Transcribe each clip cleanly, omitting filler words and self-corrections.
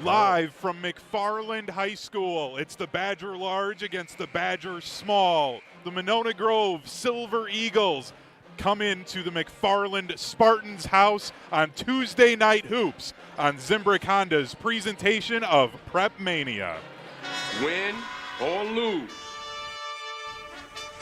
Live from McFarland High School, it's the Badger Large against the Badger Small. The Monona Grove Silver Eagles come into the McFarland Spartans house on Tuesday Night Hoops on Zimbrick Honda's presentation of Prepmania. Win or lose,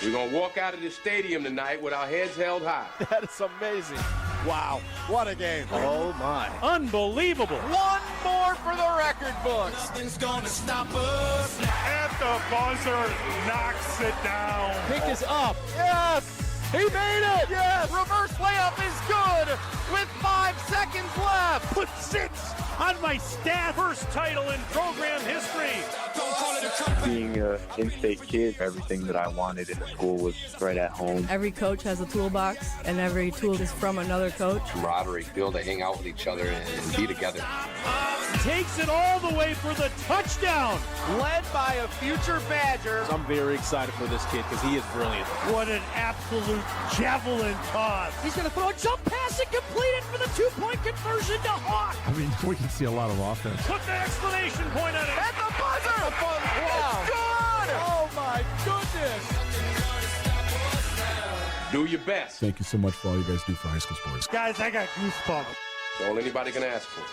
we're going to walk out of this stadium tonight with our heads held high. That is amazing. Wow, what a game. Oh, my. Unbelievable. One more for the record books. Nothing's gonna stop us. At the buzzer, knocks it down. Pick is up. Yes. He made it. Yes. Reverse layup is good with 5 seconds left. Put 6 on my stat. First title in program history. Don't call it a comeback. Being an in-state kid, everything that I wanted in school was right at home. Every coach has a toolbox, and every tool is from another coach. Camaraderie, be able to hang out with each other and be together. Takes it all the way for the touchdown. Led by a future Badger. I'm very excited for this kid because he is brilliant. What an absolute javelin toss. He's going to throw a jump pass and complete it for the 2-point conversion to Hawk. I mean, we can see a lot of offense. Put the exclamation point on it. At the buzzer. Wow. It's good. Oh, my goodness. Do your best. Thank you so much for all you guys do for high school sports. Guys, I got goosebumps. That's all anybody can ask for.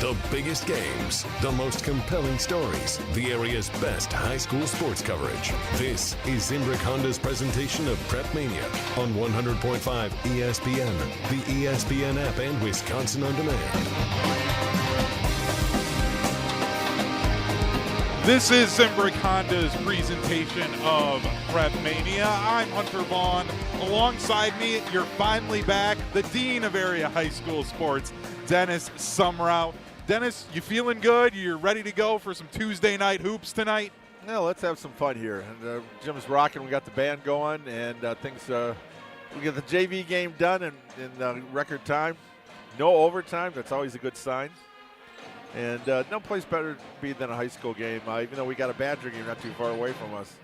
The biggest games, the most compelling stories, the area's best high school sports coverage. This is Zimbrick Honda's presentation of Prepmania on 100.5 ESPN, the ESPN app, and Wisconsin On Demand. This is Zimbrick Honda's presentation of Prepmania. I'm Hunter Vaughn. Alongside me, you're finally back, the Dean of Area High School Sports, Dennis Sumrow. Dennis, you feeling good? You're ready to go for some Tuesday night hoops tonight? Yeah, let's have some fun here. And Jim's rocking. We got the band going, and things. We get the JV game done in record time. No overtime. That's always a good sign. And no place better to be than a high school game, even though we got a Badger game not too far away from us.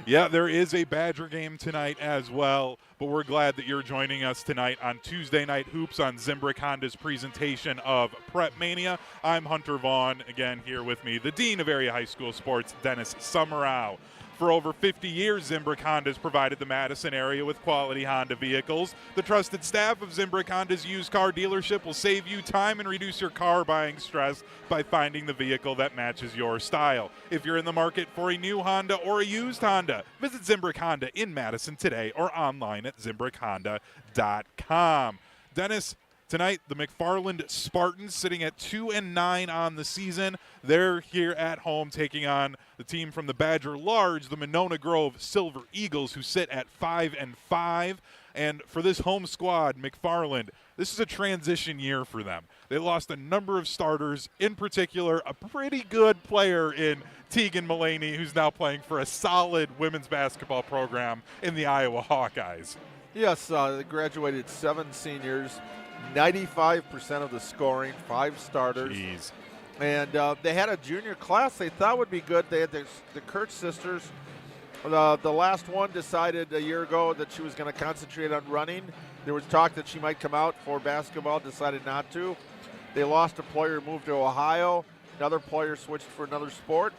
Yeah, there is a Badger game tonight as well, but we're glad that you're joining us tonight on Tuesday Night Hoops on Zimbrick Honda's presentation of Prepmania. I'm Hunter Vaughn, again here with me, the Dean of Area High School Sports, Dennis Sumrow. For over 50 years, Zimbrick Honda's provided the Madison area with quality Honda vehicles. The trusted staff of Zimbrick Honda's used car dealership will save you time and reduce your car buying stress by finding the vehicle that matches your style. If you're in the market for a new Honda or a used Honda, visit Zimbrick Honda in Madison today or online at ZimbrickHonda.com. Dennis, tonight, the McFarland Spartans sitting at 2-9 on the season. They're here at home taking on the team from the Badger Large, the Monona Grove Silver Eagles, who sit at 5-5. And for this home squad, McFarland, this is a transition year for them. They lost a number of starters, in particular, a pretty good player in Tegan Mullaney, who's now playing for a solid women's basketball program in the Iowa Hawkeyes. Yes, they graduated 7 seniors. 95% of the scoring, 5 starters. Jeez. And they had a junior class they thought would be good. They had the Kurtz sisters. The last one decided a year ago that she was going to concentrate on running. There was talk that she might come out for basketball, decided not to. They lost a player, moved to Ohio. Another player switched for another sport.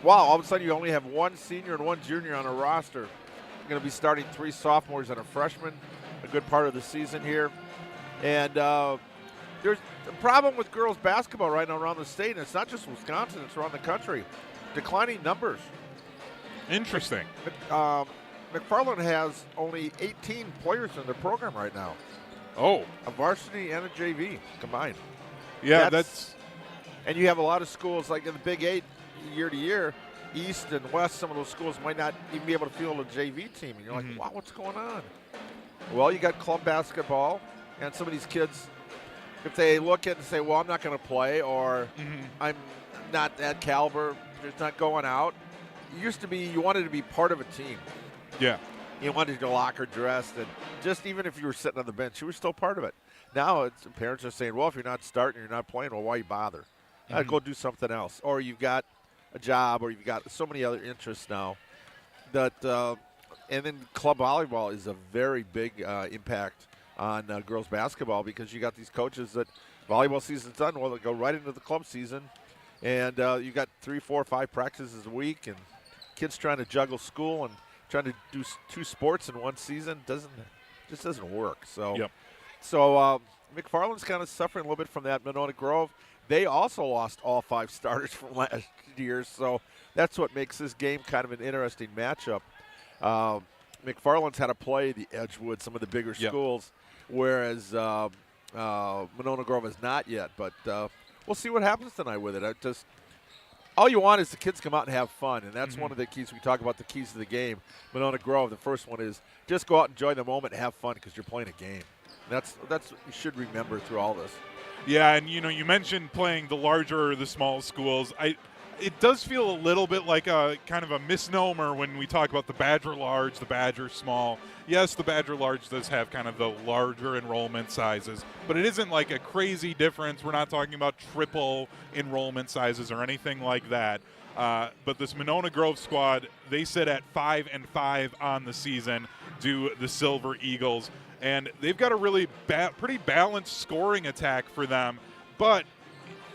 Wow, all of a sudden you only have 1 senior and 1 junior on a roster. You're going to be starting 3 sophomores and a freshman a good part of the season here. And there's a problem with girls basketball right now around the state, and it's not just Wisconsin, it's around the country. Declining numbers. Interesting. McFarland has only 18 players in their program right now. Oh. A varsity and a JV combined. Yeah, that's and you have a lot of schools like in the Big 8 year to year, East and West, some of those schools might not even be able to field a JV team. And you're like, wow, what's going on? Well, you got club basketball, and some of these kids, if they look at it and say, well, I'm not going to play, or I'm not that caliber, just not going out. It used to be you wanted to be part of a team. Yeah. You wanted your locker dressed, and just even if you were sitting on the bench, you were still part of it. Now it's parents are saying, well, if you're not starting, you're not playing, well, why you bother? Go do something else. Or you've got a job, or you've got so many other interests now that And then club volleyball is a very big impact on girls basketball because you got these coaches that volleyball season's done, well, they go right into the club season, and you got 3, 4, 5 practices a week, and kids trying to juggle school and trying to do 2 sports in one season just doesn't work. So, McFarland's kind of suffering a little bit from that. Monona Grove, they also lost all 5 starters from last year, so that's what makes this game kind of an interesting matchup. McFarland's had to play the Edgewood, some of the bigger schools, whereas Monona Grove has not yet. But we'll see what happens tonight with it. All you want is the kids come out and have fun, and that's one of the keys. We talk about the keys to the game. Monona Grove, the first one is just go out and enjoy the moment and have fun because you're playing a game. That's what you should remember through all this. Yeah, and you mentioned playing the larger or the small schools. It does feel a little bit like a kind of a misnomer when we talk about the Badger large, the Badger small. Yes, the Badger large does have kind of the larger enrollment sizes, but it isn't like a crazy difference. We're not talking about triple enrollment sizes or anything like that. But this Monona Grove squad, they sit at 5-5 on the season, do the Silver Eagles, and they've got a really pretty balanced scoring attack for them, but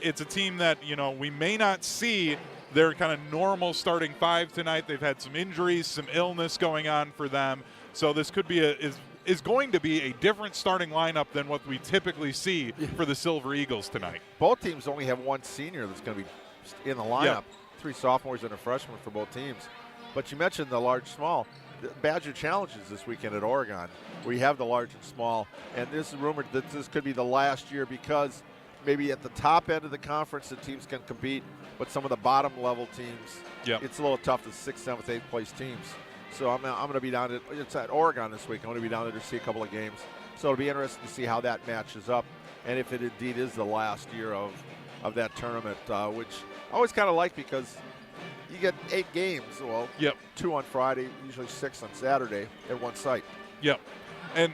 it's a team that, we may not see their kind of normal starting 5 tonight. They've had some injuries, some illness going on for them. So this could be is going to be a different starting lineup than what we typically see for the Silver Eagles tonight. Both teams only have 1 senior that's going to be in the lineup. Yep. 3 sophomores and a freshman for both teams. But you mentioned the large-small. The Badger Challenges this weekend at Oregon. We have the large and small. And this is rumored that this could be the last year because maybe at the top end of the conference the teams can compete, but some of the bottom level teams, it's a little tough, the 6th, 7th, 8th place teams. So I'm going to be down it's at Oregon this week. I'm going to be down there to see a couple of games. So it'll be interesting to see how that matches up and if it indeed is the last year of that tournament, which I always kind of like because you get 8 games, 2 on Friday, usually 6 on Saturday at one site. Yep. And,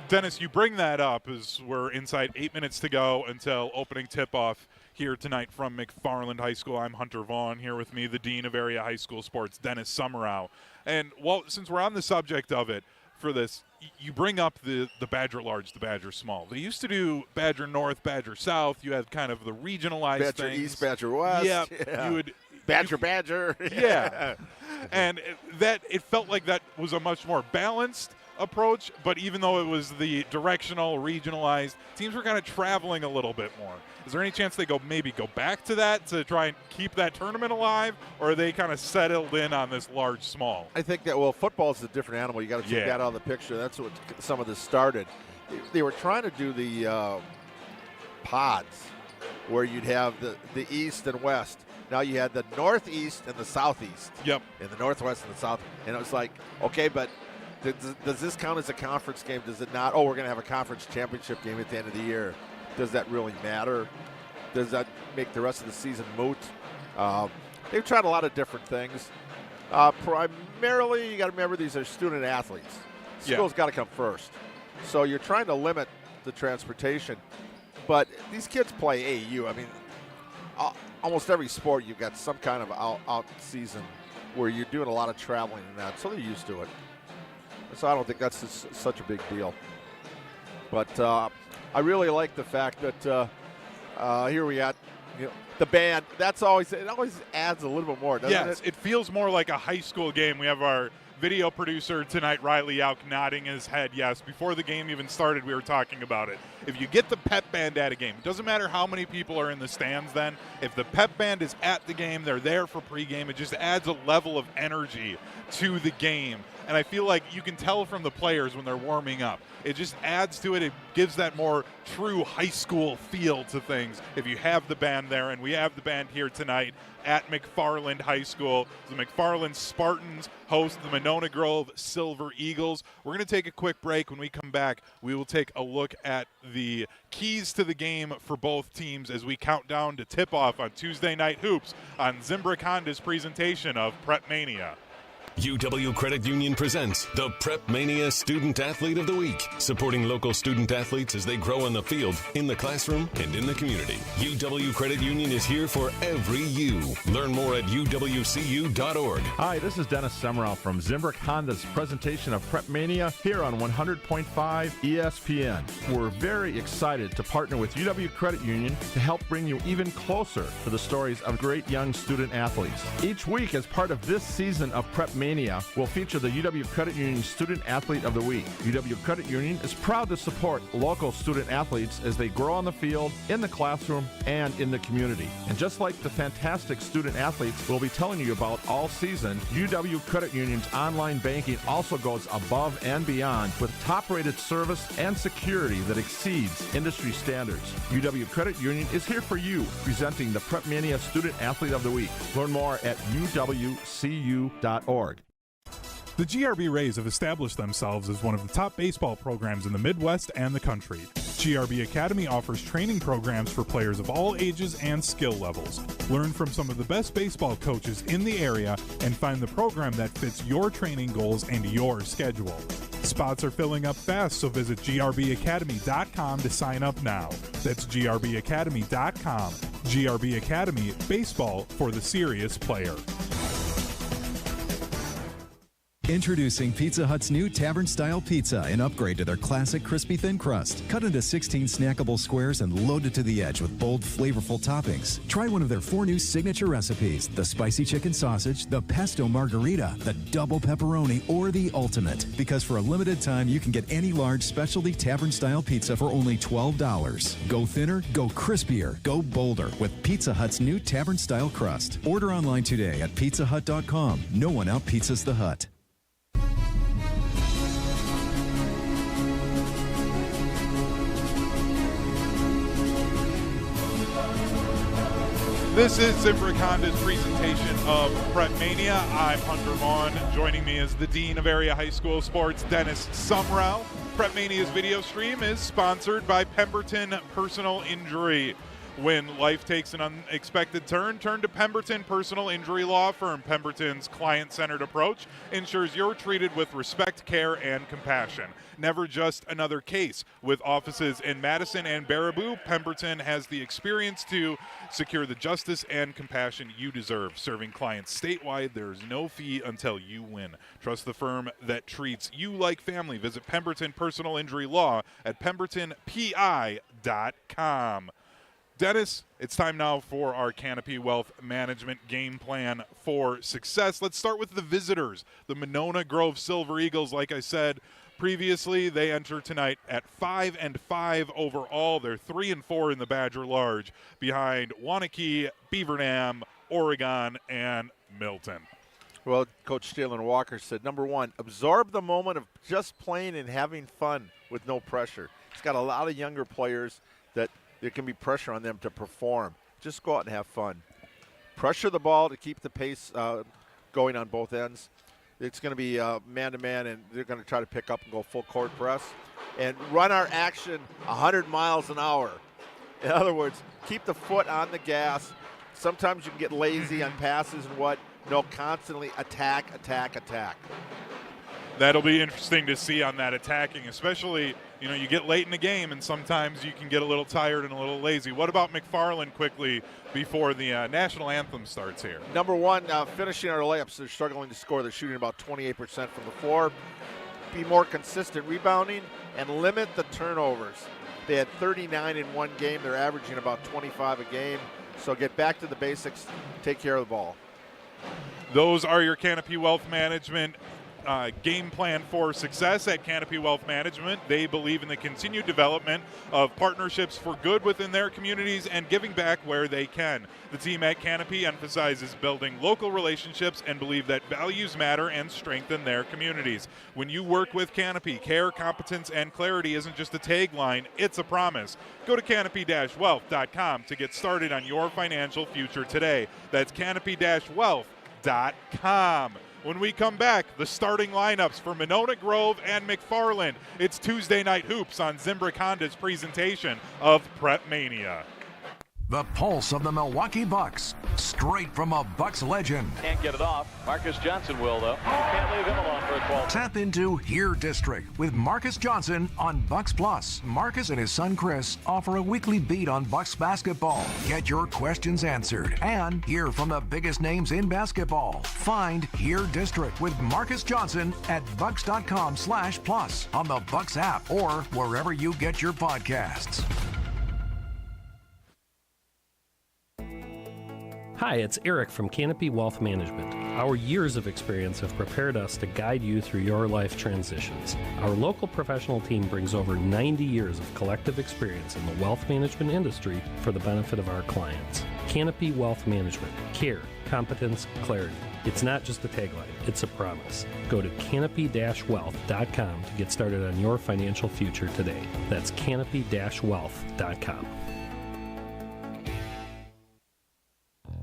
Dennis, you bring that up as we're inside 8 minutes to go until opening tip-off here tonight from McFarland High School. I'm Hunter Vaughn, here with me, the Dean of Area High School Sports, Dennis Summerow. And, since we're on the subject of it for this, you bring up the Badger Large, the Badger Small. They used to do Badger North, Badger South. You had kind of the regionalized Badger things. East, Badger West. Yeah. You would Badger. Yeah. And it felt like that was a much more balanced approach, but even though it was the directional, regionalized, teams were kind of traveling a little bit more. Is there any chance they maybe go back to that to try and keep that tournament alive, or are they kind of settled in on this large-small? I think that, football is a different animal. You got to take that out of the picture. That's what some of this started. They were trying to do the pods where you'd have the east and west. Now you had the northeast and the southeast. Yep. And the northwest and the south. And it was like, okay, but does this count as a conference game? Does it not? Oh, we're going to have a conference championship game at the end of the year. Does that really matter? Does that make the rest of the season moot? They've tried a lot of different things. Primarily, you got to remember these are student athletes. School's got to come first. So you're trying to limit the transportation. But these kids play AAU. I mean, almost every sport you've got some kind of out season where you're doing a lot of traveling and that. So they're used to it. So I don't think that's such a big deal. But I really like the fact that here we got the band. It always adds a little bit more, doesn't it? It feels more like a high school game. We have our video producer tonight, Riley Yauk, nodding his head yes. Before the game even started, we were talking about it. If you get the pep band at a game, it doesn't matter how many people are in the stands then. If the pep band is at the game, they're there for pregame, it just adds a level of energy to the game. And I feel like you can tell from the players when they're warming up. It just adds to it. It gives that more true high school feel to things if you have the band there. And we have the band here tonight at McFarland High School. The McFarland Spartans host the Monona Grove Silver Eagles. We're going to take a quick break. When we come back, we will take a look at the keys to the game for both teams as we count down to tip-off on Tuesday Night Hoops on Zimbrick Honda's presentation of Prepmania. UW Credit Union presents the Prepmania Student Athlete of the Week, supporting local student athletes as they grow on the field, in the classroom, and in the community. UW Credit Union is here for every you. Learn more at uwcu.org. Hi, this is Dennis Semrau from Zimbrick Honda's presentation of Prepmania here on 100.5 ESPN. We're very excited to partner with UW Credit Union to help bring you even closer to the stories of great young student athletes. Each week, as part of this season of Prepmania, will feature the UW Credit Union Student Athlete of the Week. UW Credit Union is proud to support local student athletes as they grow on the field, in the classroom, and in the community. And just like the fantastic student athletes we'll be telling you about all season, UW Credit Union's online banking also goes above and beyond with top-rated service and security that exceeds industry standards. UW Credit Union is here for you, presenting the Prepmania Student Athlete of the Week. Learn more at uwcu.org. The GRB Rays have established themselves as one of the top baseball programs in the Midwest and the country. GRB Academy offers training programs for players of all ages and skill levels. Learn from some of the best baseball coaches in the area and find the program that fits your training goals and your schedule. Spots are filling up fast, so visit grbacademy.com to sign up now. That's grbacademy.com. GRB Academy, baseball for the serious player. Introducing Pizza Hut's new Tavern-style pizza, an upgrade to their classic crispy thin crust. Cut into 16 snackable squares and loaded to the edge with bold, flavorful toppings. Try one of their 4 new signature recipes: the spicy chicken sausage, the pesto margarita, the double pepperoni, or the ultimate. Because for a limited time, you can get any large specialty Tavern-style pizza for only $12. Go thinner, go crispier, go bolder with Pizza Hut's new Tavern-style crust. Order online today at pizzahut.com. No one out-pizzas the Hut. This is Zimbrick Honda's presentation of Prepmania. I'm Hunter Vaughn. Joining me is the Dean of Area High School Sports, Dennis Sumrell. Prepmania's video stream is sponsored by Pemberton Personal Injury. When life takes an unexpected turn to Pemberton Personal Injury Law Firm. Pemberton's client-centered approach ensures you're treated with respect, care, and compassion. Never just another case. With offices in Madison and Baraboo, Pemberton has the experience to secure the justice and compassion you deserve. Serving clients statewide, there's no fee until you win. Trust the firm that treats you like family. Visit Pemberton Personal Injury Law at pembertonpi.com. Dennis, it's time now for our Canopy Wealth Management game plan for success. Let's start with the visitors, the Monona Grove Silver Eagles. Like I said previously, they enter tonight at 5-5 overall. They're 3-4 in the Badger Large, behind Waunakee, Beaver Dam, Oregon, and Milton. Well, Coach Jalen Walker said, number one, absorb the moment of just playing and having fun with no pressure. He's got a lot of younger players that there can be pressure on them to perform. Just go out and have fun. Pressure the ball to keep the pace going on both ends. It's going to be man-to-man, and they're going to try to pick up and go full court press. And run our action 100 miles an hour. In other words, keep the foot on the gas. Sometimes you can get lazy on passes and what. No, constantly attack, attack, attack. That'll be interesting to see on that attacking, especially, you get late in the game and sometimes you can get a little tired and a little lazy. What about McFarland quickly before the national anthem starts here? Number one, finishing our layups. They're struggling to score. They're shooting about 28% from the floor. Be more consistent rebounding and limit the turnovers. They had 39 in one game. They're averaging about 25 a game. So get back to the basics. Take care of the ball. Those are your Canopy Wealth Management game plan for success at Canopy Wealth Management. They believe in the continued development of partnerships for good within their communities and giving back where they can. The team at Canopy emphasizes building local relationships and believe that values matter and strengthen their communities. When you work with Canopy, care, competence, and clarity isn't just a tagline, it's a promise. Go to canopy-wealth.com to get started on your financial future today. That's canopy-wealth.com. When we come back, the starting lineups for Monona Grove and McFarland. It's Tuesday Night Hoops on Zimbrick Honda's presentation of Prepmania. The pulse of the Milwaukee Bucks, straight from a Bucks legend. Can't get it off. Marcus Johnson will, though. Can't leave him alone for a 12. Tap into Here District with Marcus Johnson on Bucks Plus. Marcus and his son Chris offer a weekly beat on Bucks basketball. Get your questions answered and hear from the biggest names in basketball. Find Here District with Marcus Johnson at bucks.com/plus on the Bucks app or wherever you get your podcasts. Hi, it's Eric from Canopy Wealth Management. Our years of experience have prepared us to guide you through your life transitions. Our local professional team brings over 90 years of collective experience in the wealth management industry for the benefit of our clients. Canopy Wealth Management. Care, competence, clarity. It's not just a tagline, it's a promise. Go to canopy-wealth.com to get started on your financial future today. That's canopy-wealth.com.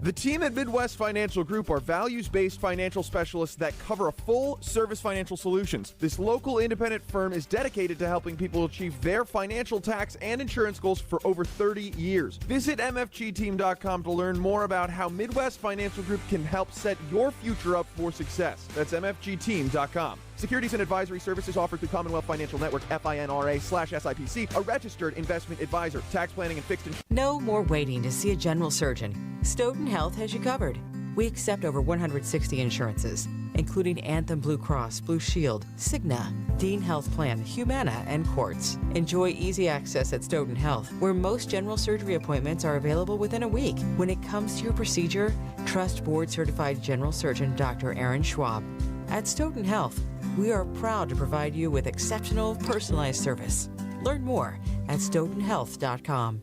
The team at Midwest Financial Group are values-based financial specialists that cover a full-service financial solutions. This local independent firm is dedicated to helping people achieve their financial, tax, and insurance goals for over 30 years. Visit mfgteam.com to learn more about how Midwest Financial Group can help set your future up for success. That's mfgteam.com. Securities and advisory services offered through Commonwealth Financial Network, FINRA/SIPC, a registered investment advisor. Tax planning and fixed insurance. No more waiting to see a general surgeon. Stoughton Health has you covered. We accept over 160 insurances, including Anthem Blue Cross, Blue Shield, Cigna, Dean Health Plan, Humana, and Quartz. Enjoy easy access at Stoughton Health, where most general surgery appointments are available within a week. When it comes to your procedure, trust board-certified general surgeon Dr. Aaron Schwab. At Stoughton Health, we are proud to provide you with exceptional, personalized service. Learn more at stoughtonhealth.com.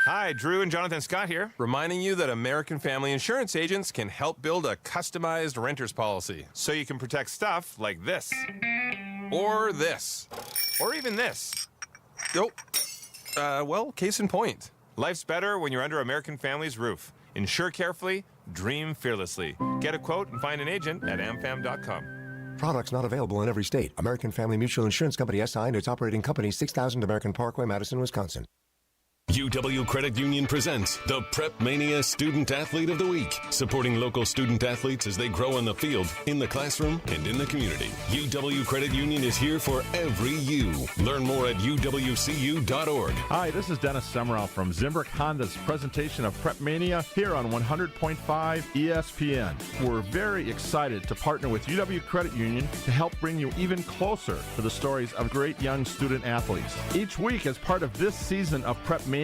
Hi, Drew and Jonathan Scott here, reminding you that American Family Insurance agents can help build a customized renter's policy so you can protect stuff like this, or this, or even this. Well, case in point. Life's better when you're under American Family's roof. Insure carefully, dream fearlessly. Get a quote and find an agent at amfam.com. Products not available in every state. American Family Mutual Insurance Company SI and its operating company, 6000 American Parkway, Madison, Wisconsin. UW Credit Union presents the Prepmania Student Athlete of the Week, supporting local student athletes as they grow on the field, in the classroom, and in the community. UW Credit Union is here for every you. Learn more at uwcu.org. Hi, this is Dennis Semrau from Zimbrick Honda's presentation of Prepmania here on 100.5 ESPN. We're very excited to partner with UW Credit Union to help bring you even closer to the stories of great young student athletes. Each week, as part of this season of Prepmania,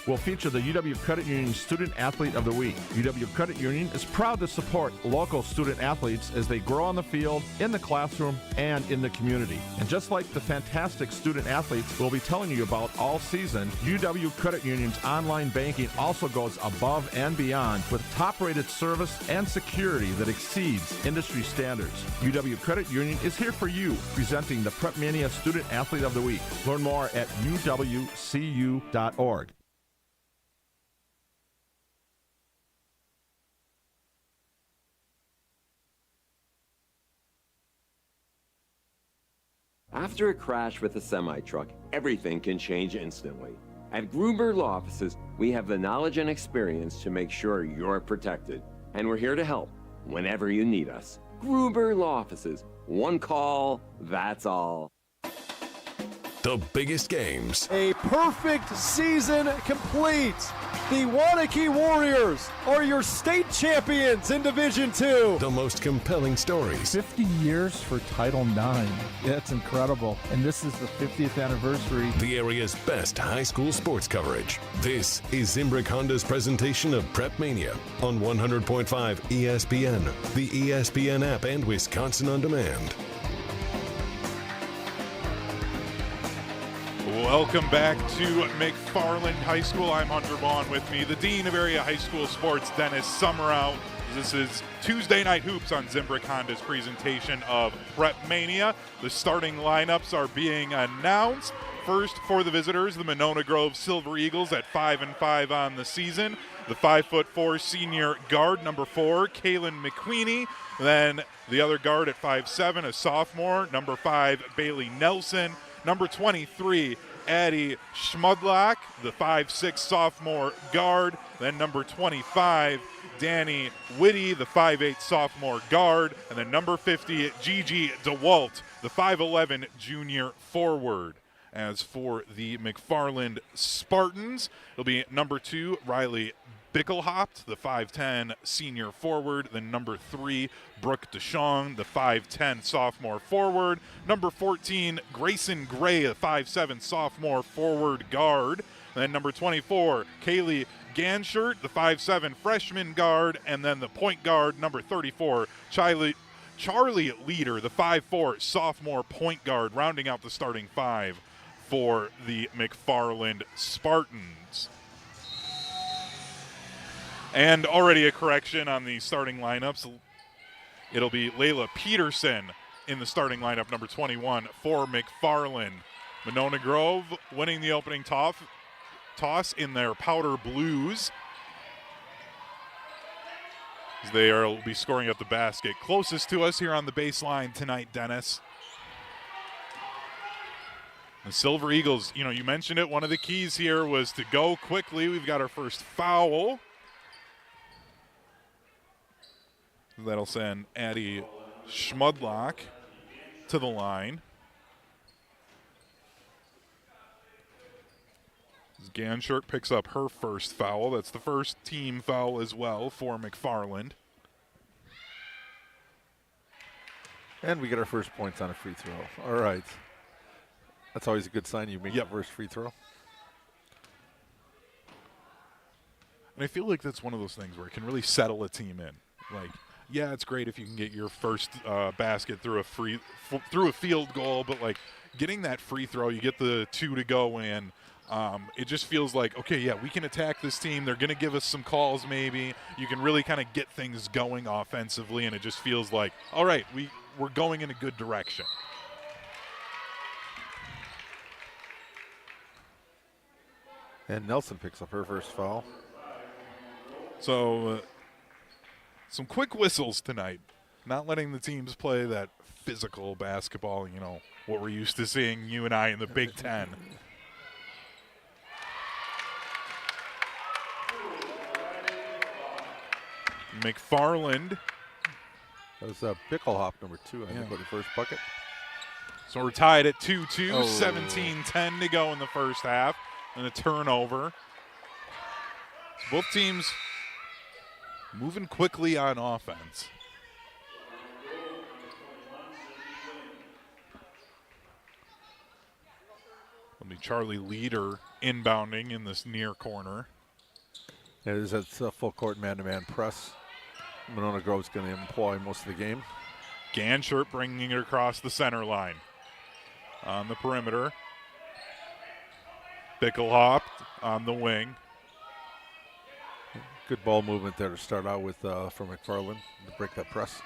will feature the UW Credit Union Student Athlete of the Week. UW Credit Union is proud to support local student athletes as they grow on the field, in the classroom, and in the community. And just like the fantastic student athletes we'll be telling you about all season, UW Credit Union's online banking also goes above and beyond with top-rated service and security that exceeds industry standards. UW Credit Union is here for you, presenting the Prepmania Student Athlete of the Week. Learn more at uwcu.org. After a crash with a semi-truck, everything can change instantly. At Gruber Law Offices, we have the knowledge and experience to make sure you're protected. And we're here to help whenever you need us. Gruber Law Offices. One call, that's all. The biggest games. A perfect season complete. The Wanakee Warriors are your state champions in Division II. The most compelling stories. 50 years for Title IX. That's incredible. And this is the 50th anniversary. The area's best high school sports coverage. This is Zimbrick Honda's presentation of Prepmania on 100.5 ESPN, the ESPN app, and Wisconsin On Demand. Welcome back to McFarland High School. I'm Hunter Vaughn. With me, the Dean of Area High School Sports, Dennis Summerau. This is Tuesday Night Hoops on Zimbrick Honda's presentation of Prepmania. The starting lineups are being announced. First, for the visitors, the Monona Grove Silver Eagles at 5-5 on the season. The 5'4" senior guard, number 4, Kaylin McQueenie. Then the other guard at 5'7", a sophomore, number 5, Bailey Nelson. Number 23, Addie Schmudlock, the 5'6" sophomore guard. Then number 25, Danny Whitty, the 5'8" sophomore guard. And then number 50, Gigi DeWalt, the 5'11" junior forward. As for the McFarland Spartans, it'll be number 2, Riley Bickelhopt, the 5'10" senior forward. Then number 3, Brooke DeShong, the 5'10" sophomore forward. Number 14, Grayson Gray, the 5'7" sophomore forward guard. Then number 24, Kaylee Ganshert, the 5'7" freshman guard. And then the point guard, number 34, Charlie Leader, the 5'4" sophomore point guard, rounding out the starting 5 for the McFarland Spartans. And already a correction on the starting lineups. It'll be Layla Peterson in the starting lineup, number 21 for McFarland. Monona Grove winning the opening toss in their powder blues. They will be scoring at the basket. Closest to us here on the baseline tonight, Dennis. The Silver Eagles, you mentioned it. One of the keys here was to go quickly. We've got our first foul. That'll send Addie Schmudlock to the line. Ganshert picks up her first foul. That's the first team foul as well for McFarland. And we get our first points on a free throw. All right. That's always a good sign you make your first free throw. And I feel like that's one of those things where it can really settle a team in. Like, yeah, it's great if you can get your first basket through a field goal, but like getting that free throw, you get the 2 to go in. It just feels like, okay, yeah, we can attack this team. They're going to give us some calls maybe. You can really kind of get things going offensively, and it just feels like, all right, we're going in a good direction. And Nelson picks up her first foul. So some quick whistles tonight. Not letting the teams play that physical basketball, what we're used to seeing you and I in the Big Ten. McFarland. That was Bickelhoff, number 2, I think, with the first bucket. So we're tied at 2-2, 17-10 to go in the first half, and a turnover. So both teams moving quickly on offense. It'll be Charlie Leader inbounding in this near corner. It is a full court man-to-man press. Monona Grove's going to employ most of the game. Ganshert bringing it across the center line. On the perimeter. Bickelhoff on the wing. Good ball movement there to start out with from McFarland to break that press.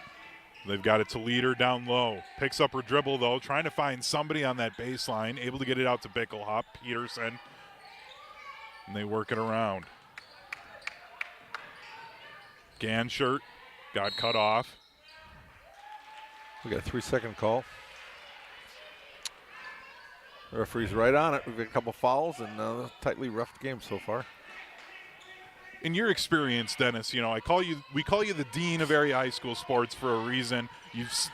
They've got it to Leader down low. Picks up her dribble, though, trying to find somebody on that baseline. Able to get it out to Bickelhoff, Peterson. And they work it around. Ganshert got cut off. We got a 3-second call. The referee's right on it. We've got a couple fouls and a tightly roughed game so far. In your experience, Dennis, we call you the dean of area high school sports for a reason.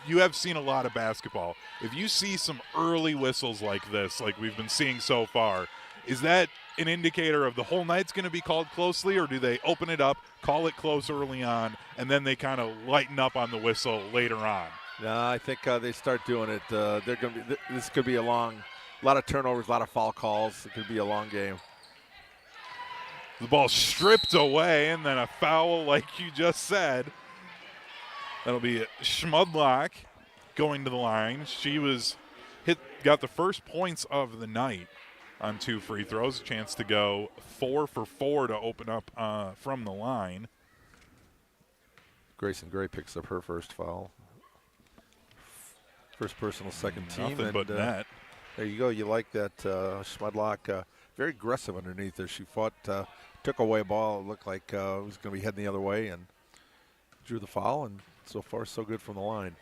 You have seen a lot of basketball. If you see some early whistles like this, like we've been seeing so far, is that an indicator of the whole night's going to be called closely, or do they open it up, call it close early on, and then they kind of lighten up on the whistle later on? No, I think they start doing it. This could be a lot of turnovers, a lot of foul calls. It could be a long game. The ball stripped away, and then a foul like you just said. That'll be Schmudlock going to the line. She got the first points of the night on 2 free throws. A chance to go 4 for 4 to open up from the line. Grayson Gray picks up her first foul. First personal, second team. Nothing but net. There you go. You like that. Schmudlock, very aggressive underneath there. She fought, took away a ball. It looked like it was going to be heading the other way and drew the foul. And so far, so good from the line.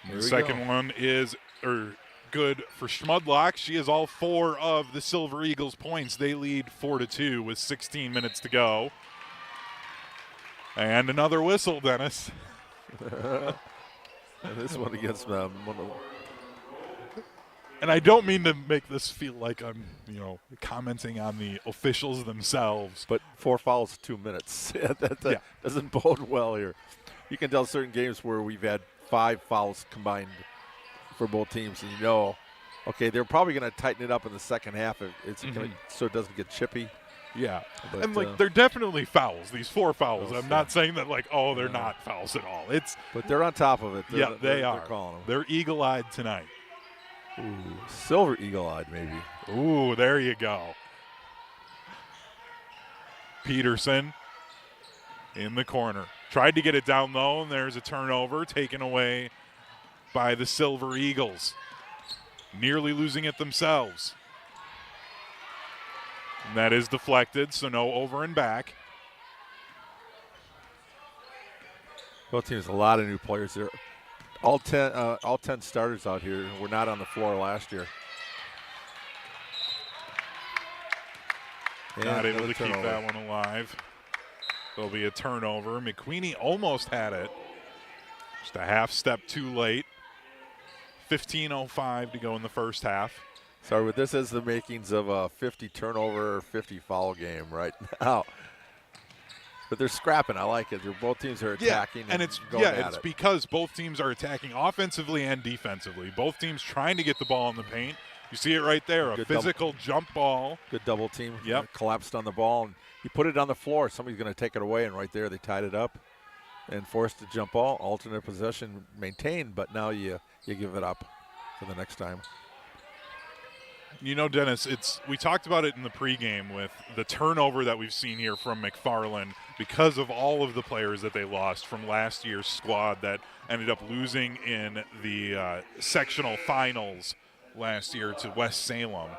The second one is good for Schmudlock. She has all 4 of the Silver Eagles points. They lead 4-2 with 16 minutes to go. And another whistle, Dennis. And this one against Monona. And I don't mean to make this feel like I'm, commenting on the officials themselves. But 4 fouls, 2 minutes. that doesn't bode well here. You can tell certain games where we've had 5 fouls combined for both teams, and okay, they're probably going to tighten it up in the second half so it doesn't get chippy. Yeah, but, and they're definitely fouls. These 4 fouls. I'm not saying that they're not fouls at all. But they're on top of it. They are. They're calling them. They're eagle-eyed tonight. Ooh, silver eagle-eyed maybe. Ooh, there you go. Peterson in the corner. Tried to get it down low, and there's a turnover taken away by the Silver Eagles. Nearly losing it themselves. And that is deflected, so no over and back. Both teams, a lot of new players there. All 10 starters out here were not on the floor last year. Not able to keep that one alive. There'll be a turnover. McQueenie almost had it. Just a half step too late. 15:05 to go in the first half. Sorry, but this is the makings of a 50 turnover or 50 foul game right now. But they're scrapping. I like it. Both teams are attacking. And it's because both teams are attacking offensively and defensively. Both teams trying to get the ball in the paint. You see it right there, a physical jump ball. Good double team. Yep. Collapsed on the ball. And you put it on the floor, somebody's going to take it away, and right there they tied it up and forced a jump ball. Alternate possession maintained, but now you give it up for the next time. Dennis, we talked about it in the pregame with the turnover that we've seen here from McFarland because of all of the players that they lost from last year's squad that ended up losing in the sectional finals last year to West Salem.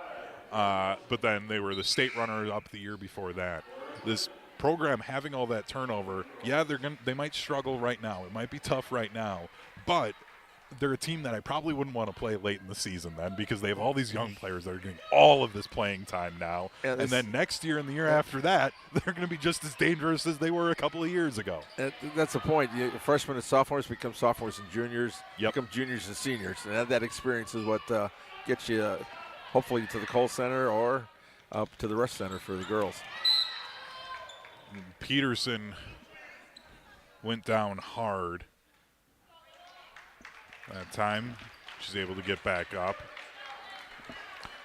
But then they were the state runner-up the year before that. This program having all that turnover, they might struggle right now. It might be tough right now, but they're a team that I probably wouldn't want to play late in the season then because they have all these young players that are getting all of this playing time now. And then next year and the year after that, they're going to be just as dangerous as they were a couple of years ago. That's the point. Freshmen and sophomores become sophomores and juniors, become juniors and seniors. And that experience is what gets you hopefully to the Cole Center or up to the Rush Center for the girls. Peterson went down hard. That time, she's able to get back up.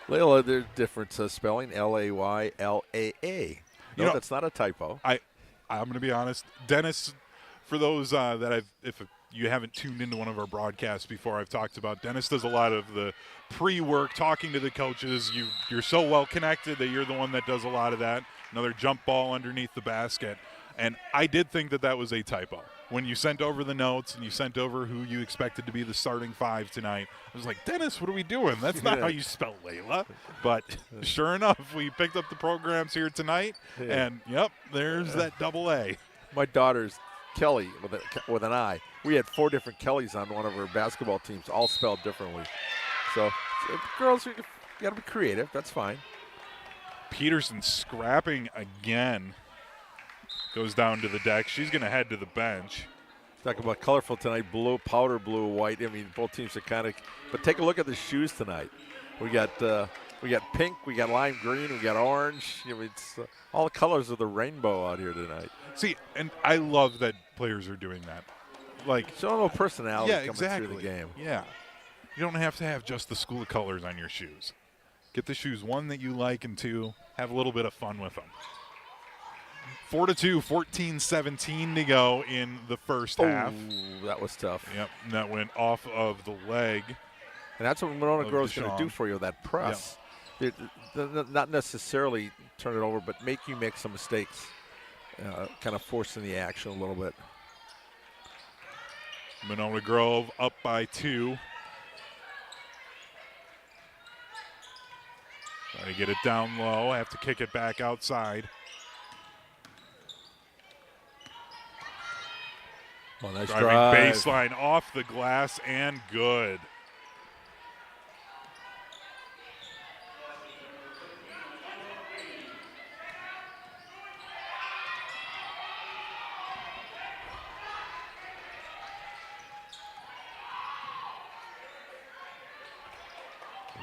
Layla, there's different spelling, L-A-Y-L-A-A. No, that's not a typo. I'm going to be honest. Dennis, for those if you haven't tuned into one of our broadcasts before, I've talked about Dennis does a lot of the pre-work, talking to the coaches. You're so well connected that you're the one that does a lot of that. Another jump ball underneath the basket. And I did think that was a typo. When you sent over the notes and you sent over who you expected to be the starting 5 tonight, I was like, Dennis, what are we doing? That's not how you spell Layla. But sure enough, we picked up the programs here tonight, and, there's that double A. My daughter's Kelly with an I. We had 4 different Kellys on one of her basketball teams, all spelled differently. So girls, you got to be creative. That's fine. Peterson scrapping again. Goes down to the deck. She's going to head to the bench. Talk about colorful tonight, blue, powder blue, white. I mean, both teams are kind of – but take a look at the shoes tonight. We got pink, we got lime green, we got orange. It's all the colors of the rainbow out here tonight. See, and I love that players are doing that. Show a little personality coming exactly. through the game. Yeah. You don't have to have just the school of colors on your shoes. Get the shoes, 1, that you like, and 2, have a little bit of fun with them. 4-2, 14-17 to go in the first half. That was tough. Yep, and that went off of the leg. And that's what Monona Grove's going to do for you, that press. Yep. Not necessarily turn it over, but make you make some mistakes, kind of forcing the action a little bit. Monona Grove up by 2. Trying to get it down low. Have to kick it back outside. Nice driving drive. baseline off the glass and good.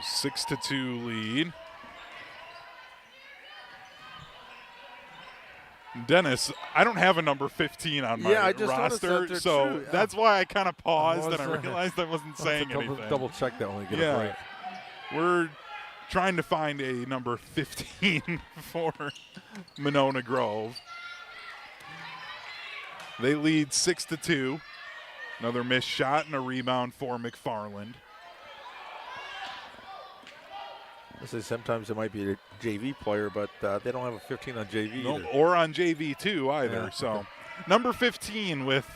6-2 lead. Dennis, I don't have a number 15 on my I just roster, that so that's why I kind of paused and I realized I wasn't saying anything. Double check that when we get a break. We're trying to find a number 15 for Monona Grove. They lead 6-2. Another missed shot and a rebound for McFarland. I say sometimes it might be a JV player, but they don't have a 15 on JV either. Or on JV too either. Yeah. So number 15 with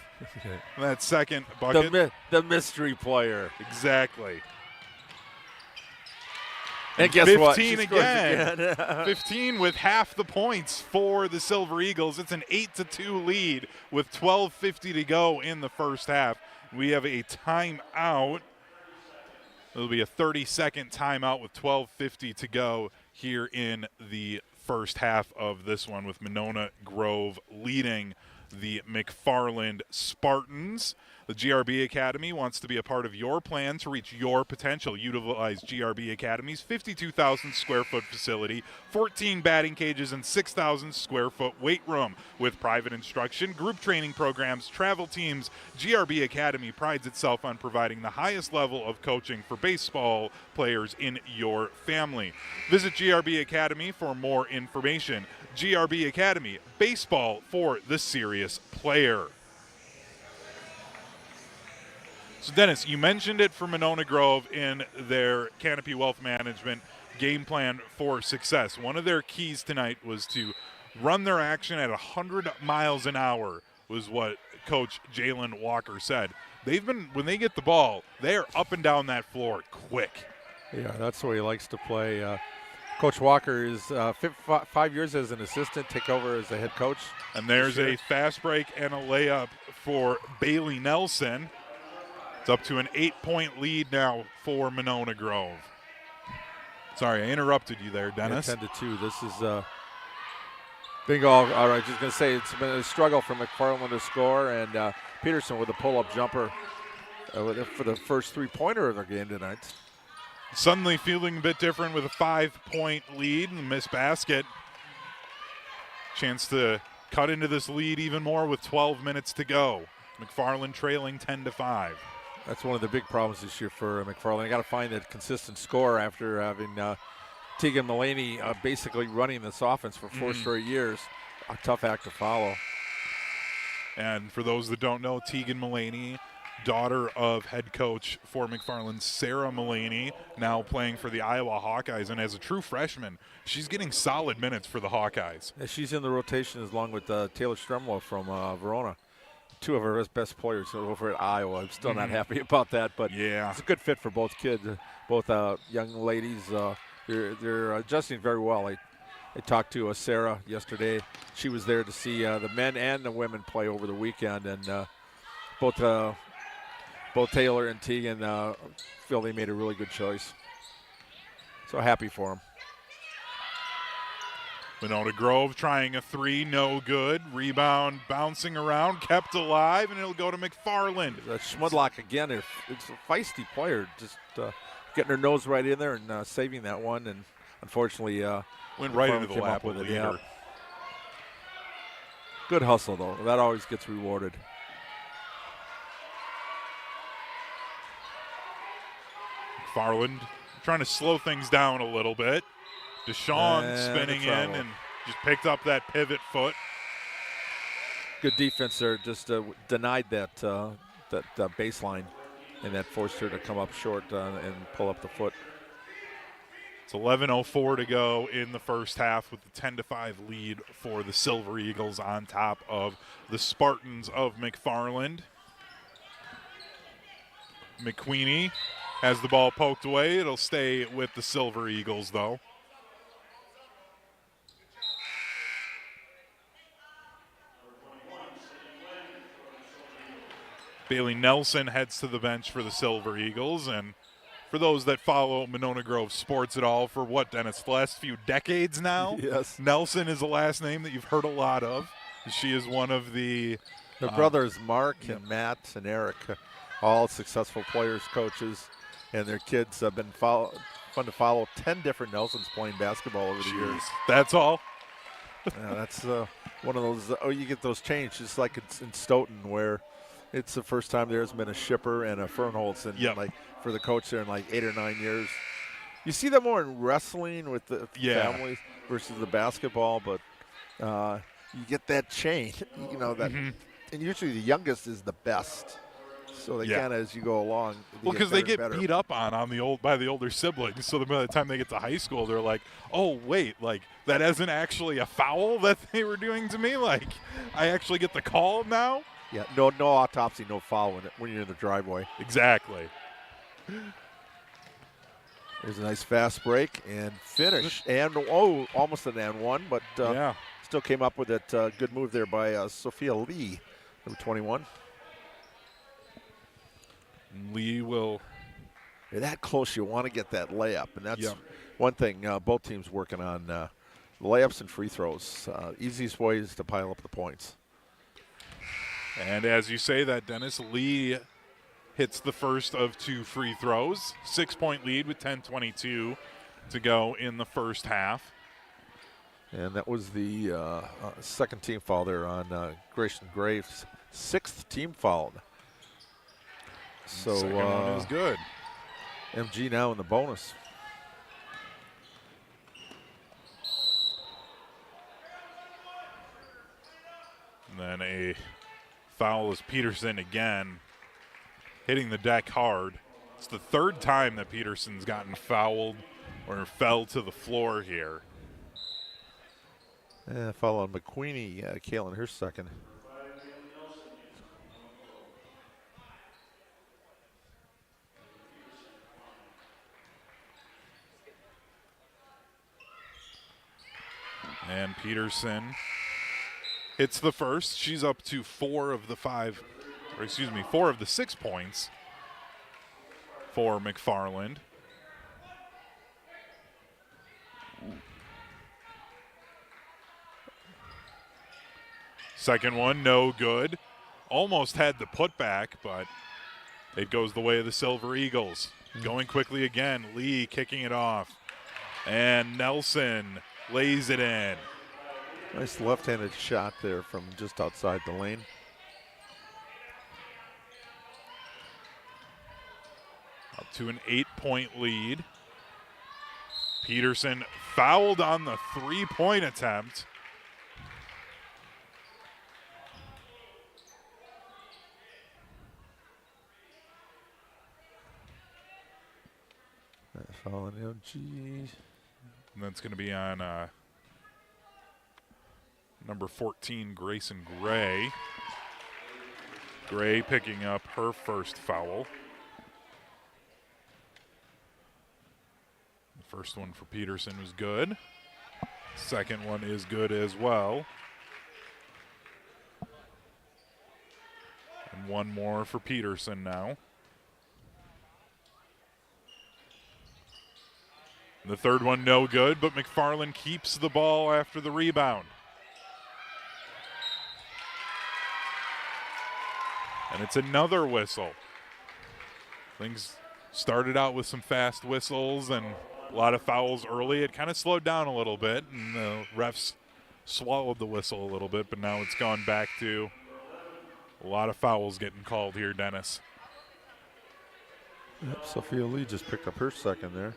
that second bucket. The mystery player. Exactly. And guess 15 what? 15 again. 15 with half the points for the Silver Eagles. It's an 8-2 lead with 12:50 to go in the first half. We have a timeout. It'll be a 30-second timeout with 12:50 to go here in the first half of this one, with Monona Grove leading the McFarland Spartans. The GRB Academy wants to be a part of your plan to reach your potential. Utilize GRB Academy's 52,000 square foot facility, 14 batting cages, and 6,000 square foot weight room. With private instruction, group training programs, travel teams, GRB Academy prides itself on providing the highest level of coaching for baseball players in your family. Visit GRB Academy for more information. GRB Academy, baseball for the serious player. So, Dennis, you mentioned it for Monona Grove in their Canopy Wealth Management game plan for success. One of their keys tonight was to run their action at 100 miles an hour, was what Coach Jalen Walker said. When they get the ball, they are up and down that floor quick. Yeah, that's the way he likes to play. Coach Walker is 5 years as an assistant, take over as the head coach. And there's a fast break and a layup for Bailey Nelson. It's up to an 8-point lead now for Monona Grove. Sorry, I interrupted you there, Dennis. Yeah, 10-2. This is bingo. All right, just going to say it's been a struggle for McFarland to score, and Peterson with a pull-up jumper for the first three-pointer of their game tonight. Suddenly feeling a bit different with a 5-point lead and the missed basket. Chance to cut into this lead even more with 12 minutes to go. McFarland trailing 10-5. That's one of the big problems this year for McFarland. I got to find that consistent score after having Tegan Mullaney basically running this offense for 4 straight years. A tough act to follow. And for those that don't know, Tegan Mullaney, daughter of head coach for McFarland, Sarah Mullaney, now playing for the Iowa Hawkeyes. And as a true freshman, she's getting solid minutes for the Hawkeyes. Yeah, she's in the rotation along with Taylor Stremlow from Verona. Two of our best players over at Iowa. I'm still not happy about that, but yeah, it's a good fit for both kids, both young ladies. They're adjusting very well. I talked to Sarah yesterday. She was there to see the men and the women play over the weekend, and both Taylor and Tegan feel they made a really good choice. So happy for them. Monona Grove trying a three, no good. Rebound bouncing around, kept alive, and it'll go to McFarland. Schmudlock again. It's a feisty player, just getting her nose right in there and saving that one. And unfortunately, went right into the lap of the leader. Yeah. Good hustle, though. That always gets rewarded. McFarland trying to slow things down a little bit. Deshaun spinning in and just picked up that pivot foot. Good defense there, just denied that baseline, and that forced her to come up short and pull up the foot. It's 11:04 to go in the first half with the 10-5 lead for the Silver Eagles on top of the Spartans of McFarland. McQueenie has the ball poked away. It'll stay with the Silver Eagles, though. Bailey Nelson heads to the bench for the Silver Eagles. And for those that follow Monona Grove sports at all, for what, Dennis, the last few decades now? Yes. Nelson is a last name that you've heard a lot of. She is one of the... Their brothers Mark and Matt and Eric, all successful players, coaches, and their kids have been fun to follow. 10 different Nelsons playing basketball over the years. That's all. Yeah, that's one of those. You get those changed, just like it's in Stoughton, where it's the first time there's been a Shipper and a Fernholz, and like for the coach there in like 8 or 9 years. You see that more in wrestling with the families versus the basketball, but you get that chain, that, and usually the youngest is the best. So they kind of, as you go along. Well, because they get beat up by the older siblings. So by the time they get to high school, they're like, "Oh wait, like that isn't actually a foul that they were doing to me. Like I actually get the call now." Yeah, no autopsy, no foul when you're in the driveway. Exactly. There's a nice fast break and finish, and almost an and one, but still came up with it. Good move there by Sophia Lee, number 21. Lee will. You're that close, you want to get that layup, and that's one thing both teams working on, layups and free throws. Easiest ways to pile up the points. And as you say that, Dennis, Lee hits the first of 2 free throws. 6-point lead with 10:22 to go in the first half. And that was the second team foul there on Grayson Graves. 6th team foul. So second one is good. MG now in the bonus. And then a foul is Peterson again, hitting the deck hard. It's the 3rd time that Peterson's gotten fouled or fell to the floor here. Foul on McQueenie, Kaylin, her second. And Peterson hits the first. She's up to 4 of the 6 points for McFarland. Second one, no good. Almost had the putback, but it goes the way of the Silver Eagles. Going quickly again, Lee kicking it off. And Nelson lays it in. Nice left-handed shot there from just outside the lane. Up to an 8-point lead. Peterson fouled on the 3-point attempt. Foul on LG. And that's going to be on number 14, Grayson Gray. Gray picking up her first foul. The first one for Peterson was good. Second one is good as well. And one more for Peterson now. The third one no good, but McFarland keeps the ball after the rebound. And it's another whistle. Things started out with some fast whistles and a lot of fouls early. It kind of slowed down a little bit, and the refs swallowed the whistle a little bit, but now it's gone back to a lot of fouls getting called here, Dennis. Yep, Sophia Lee just picked up her second there.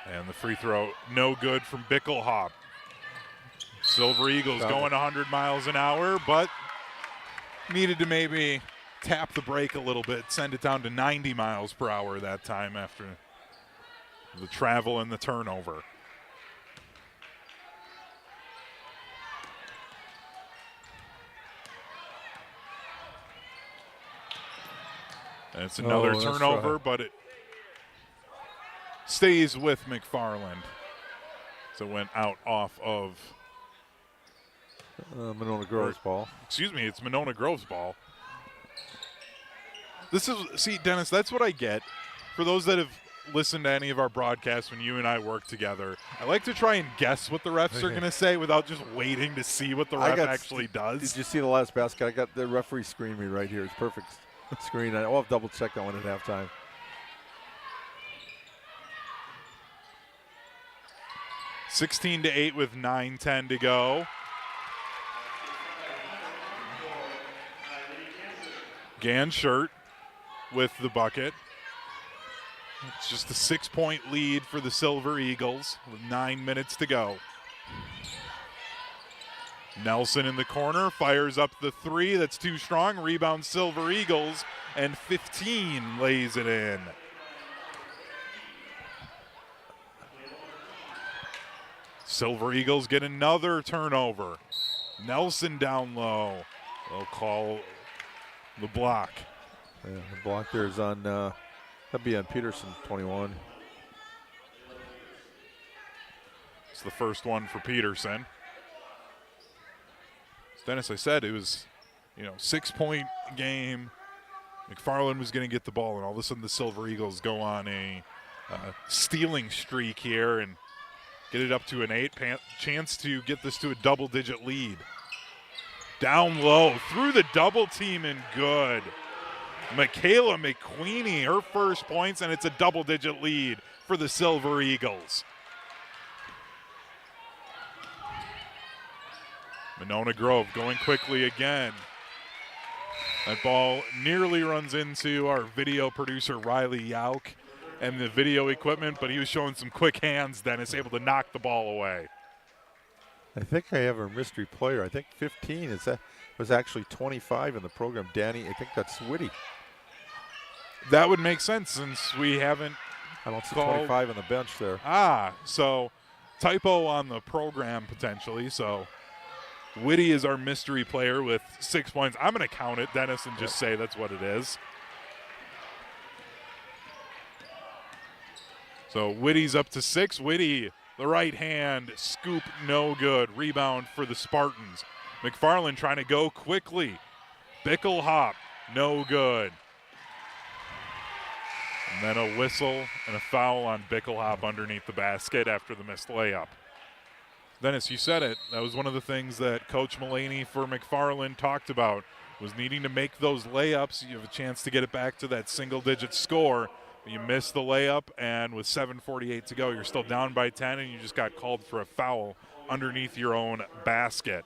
And the free throw, no good from Bickelhop. Silver Eagles going 100 miles an hour, but needed to maybe tap the brake a little bit, send it down to 90 miles per hour that time after the travel and the turnover. And it's another turnover, but it stays with McFarland. So it went out off of Monona Grove's ball. Excuse me, it's Monona Grove's ball. This is, see, Dennis, that's what I get. For those that have listen to any of our broadcasts when you and I work together, I like to try and guess what the refs are going to say without just waiting to see what the ref actually does. Did you see the last basket? I got the referee screen me right here. It's perfect screen. I'll have double check that one at halftime. (16-8) with 9:10 to go. Ganshert with the bucket. It's just a 6-point lead for the Silver Eagles with 9 minutes to go. Nelson in the corner fires up the three. That's too strong. Rebound Silver Eagles, and 15 lays it in. Silver Eagles get another turnover. Nelson down low. They'll call the block. Yeah, the block there is on, that'd be on Peterson, 21. It's the first one for Peterson. As Dennis, I said, it was, 6-point game. McFarland was going to get the ball, and all of a sudden the Silver Eagles go on a stealing streak here and get it up to an 8. Chance to get this to a double-digit lead. Down low, through the double team, and good. Michaela McQueenie, her first points, and it's a double-digit lead for the Silver Eagles. Monona Grove going quickly again. That ball nearly runs into our video producer, Riley Yauk, and the video equipment, but he was showing some quick hands, Dennis, able to knock the ball away. I think I have a mystery player. I think 15 was actually 25 in the program. Danny, I think that's Whitty. That would make sense since we haven't. I don't see 25 on the bench there. So typo on the program potentially. So Whitty is our mystery player with 6 points. I'm going to count it, Dennis, and just say that's what it is. So Whitty's up to 6. Whitty, the right hand scoop, no good. Rebound for the Spartans. McFarland trying to go quickly. Bickle hop, no good. And then a whistle and a foul on Bickle hop underneath the basket after the missed layup. Dennis, you said it. That was one of the things that Coach Mullaney for McFarland talked about, was needing to make those layups. You have a chance to get it back to that single-digit score. You missed the layup, and with 7:48 to go, you're still down by 10, and you just got called for a foul underneath your own basket.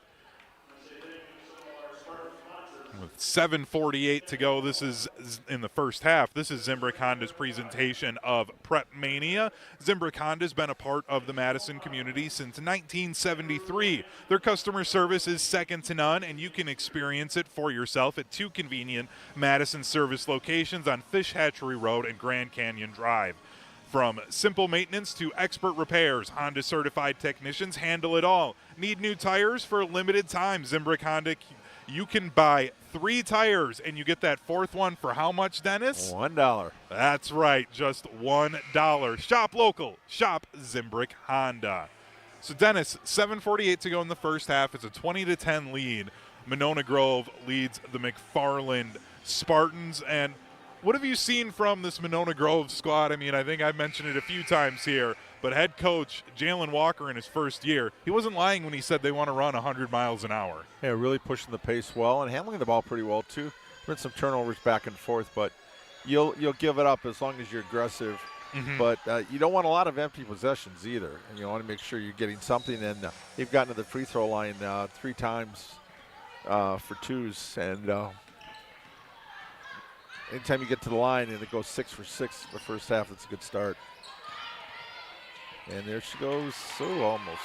With 7:48 to go, this is in the first half. This is Zimbrick Honda's presentation of Prepmania. Zimbrick Honda's been a part of the Madison community since 1973. Their customer service is second to none, and you can experience it for yourself at 2 convenient Madison service locations on Fish Hatchery Road and Grand Canyon Drive. From simple maintenance to expert repairs, Honda certified technicians handle it all. Need new tires for a limited time? Zimbrick Honda, you can buy 3 tires and you get that 4th one for how much, Dennis? $1. That's right, just $1. Shop local, shop Zimbrick Honda. So Dennis, 7:48 to go in the first half. It's a 20-10 lead. Monona Grove leads the McFarland Spartans. And what have you seen from this Monona Grove squad? I mean, I think I've mentioned it a few times here, but head coach Jalen Walker in his first year, he wasn't lying when he said they want to run 100 miles an hour. Yeah, really pushing the pace well and handling the ball pretty well too. Been some turnovers back and forth, but you'll give it up as long as you're aggressive. Mm-hmm. But you don't want a lot of empty possessions either. And you want to make sure you're getting something. And they've gotten to the free throw line 3 times for 2s, and anytime you get to the line and it goes 6 for 6 the first half, it's a good start. And there she goes. Almost.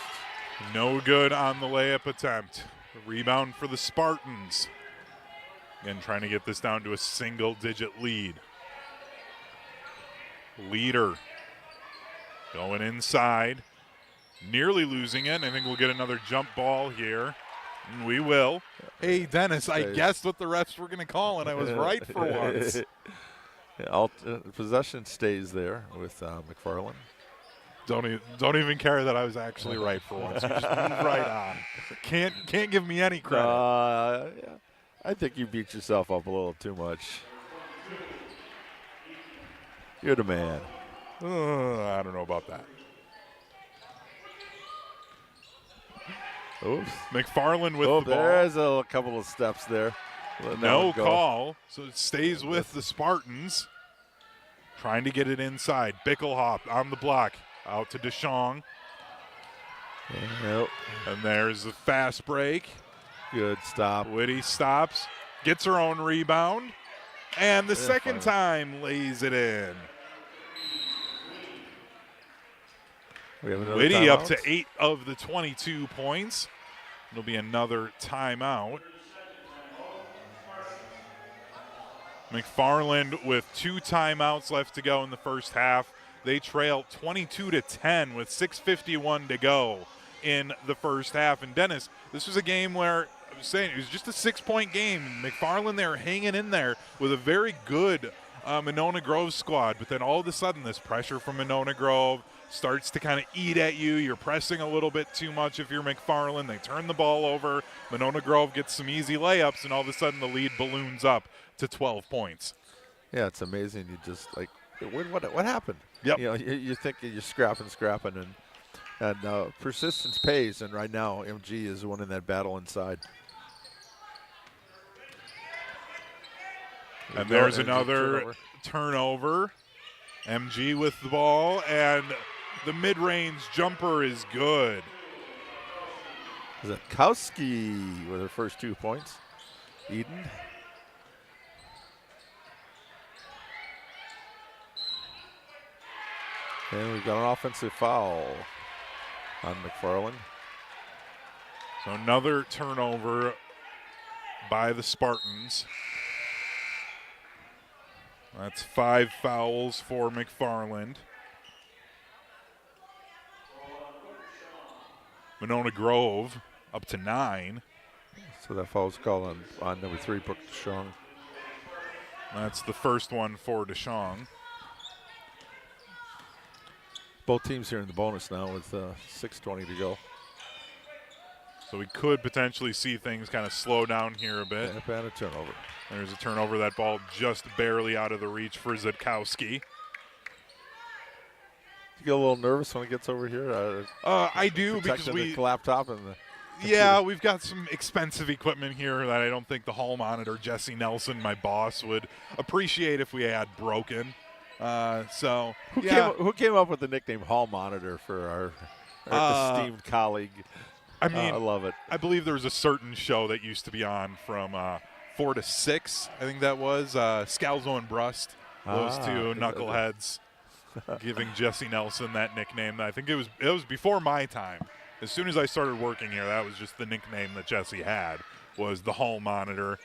No good on the layup attempt. Rebound for the Spartans. Again, trying to get this down to a single-digit lead. Leader going inside. Nearly losing it. I think we'll get another jump ball here. And we will. Hey, Dennis, I guessed what the refs were going to call, and I was right for once. Possession stays there with McFarland. Don't even care that I was actually right for once. You just moved right on. Can't give me any credit. Yeah. I think you beat yourself up a little too much. You're the man. I don't know about that. Oops. McFarland with the ball. There's a couple of steps there. No call, so it stays with the Spartans. Trying to get it inside. Bickelhop on the block. Out to DeShong. Yep. And there's the fast break. Good stop. Whitty stops. Gets her own rebound. And the second time lays it in. We have another Whitty timeout. up to 8 of the 22 points. It'll be another timeout. McFarland with 2 timeouts left to go in the first half. They trail 22-10 with 6:51 to go in the first half. And Dennis, this was a game where I was saying it was just a 6-point game. McFarland, they were hanging in there with a very good Monona Grove squad. But then all of a sudden, this pressure from Monona Grove starts to kind of eat at you. You're pressing a little bit too much if you're McFarland. They turn the ball over. Monona Grove gets some easy layups, and all of a sudden the lead balloons up to 12 points. Yeah, it's amazing. You just like, what happened? Yep. You know, you think you're scrapping, and persistence pays. And right now, MG is winning that battle inside. And there's another turnover. MG with the ball, and the mid-range jumper is good. Zakowski with her first 2 points. Eden. And we've got an offensive foul on McFarland. So another turnover by the Spartans. That's 5 fouls for McFarland. Monona Grove up to 9. So that foul's called on number 3, Brooke DeShong. That's the first one for DeShong. Both teams here in the bonus now with 6:20 to go. So we could potentially see things kind of slow down here a bit. And a turnover. There's a turnover. That ball just barely out of the reach for Zakowski. You get a little nervous when it gets over here? I do, because the laptop and the yeah, we've got some expensive equipment here that I don't think the hall monitor, Jesse Nelson, my boss, would appreciate if we had Who broken. came up with the nickname Hall Monitor for our esteemed colleague? I mean, I love it. I believe there was a certain show that used to be on from 4 to 6. I think that was Scalzo and Brust. Those two knuckleheads giving Jesse Nelson that nickname. I think it was before my time. As soon as I started working here, that was just the nickname that Jesse had, was the Hall Monitor.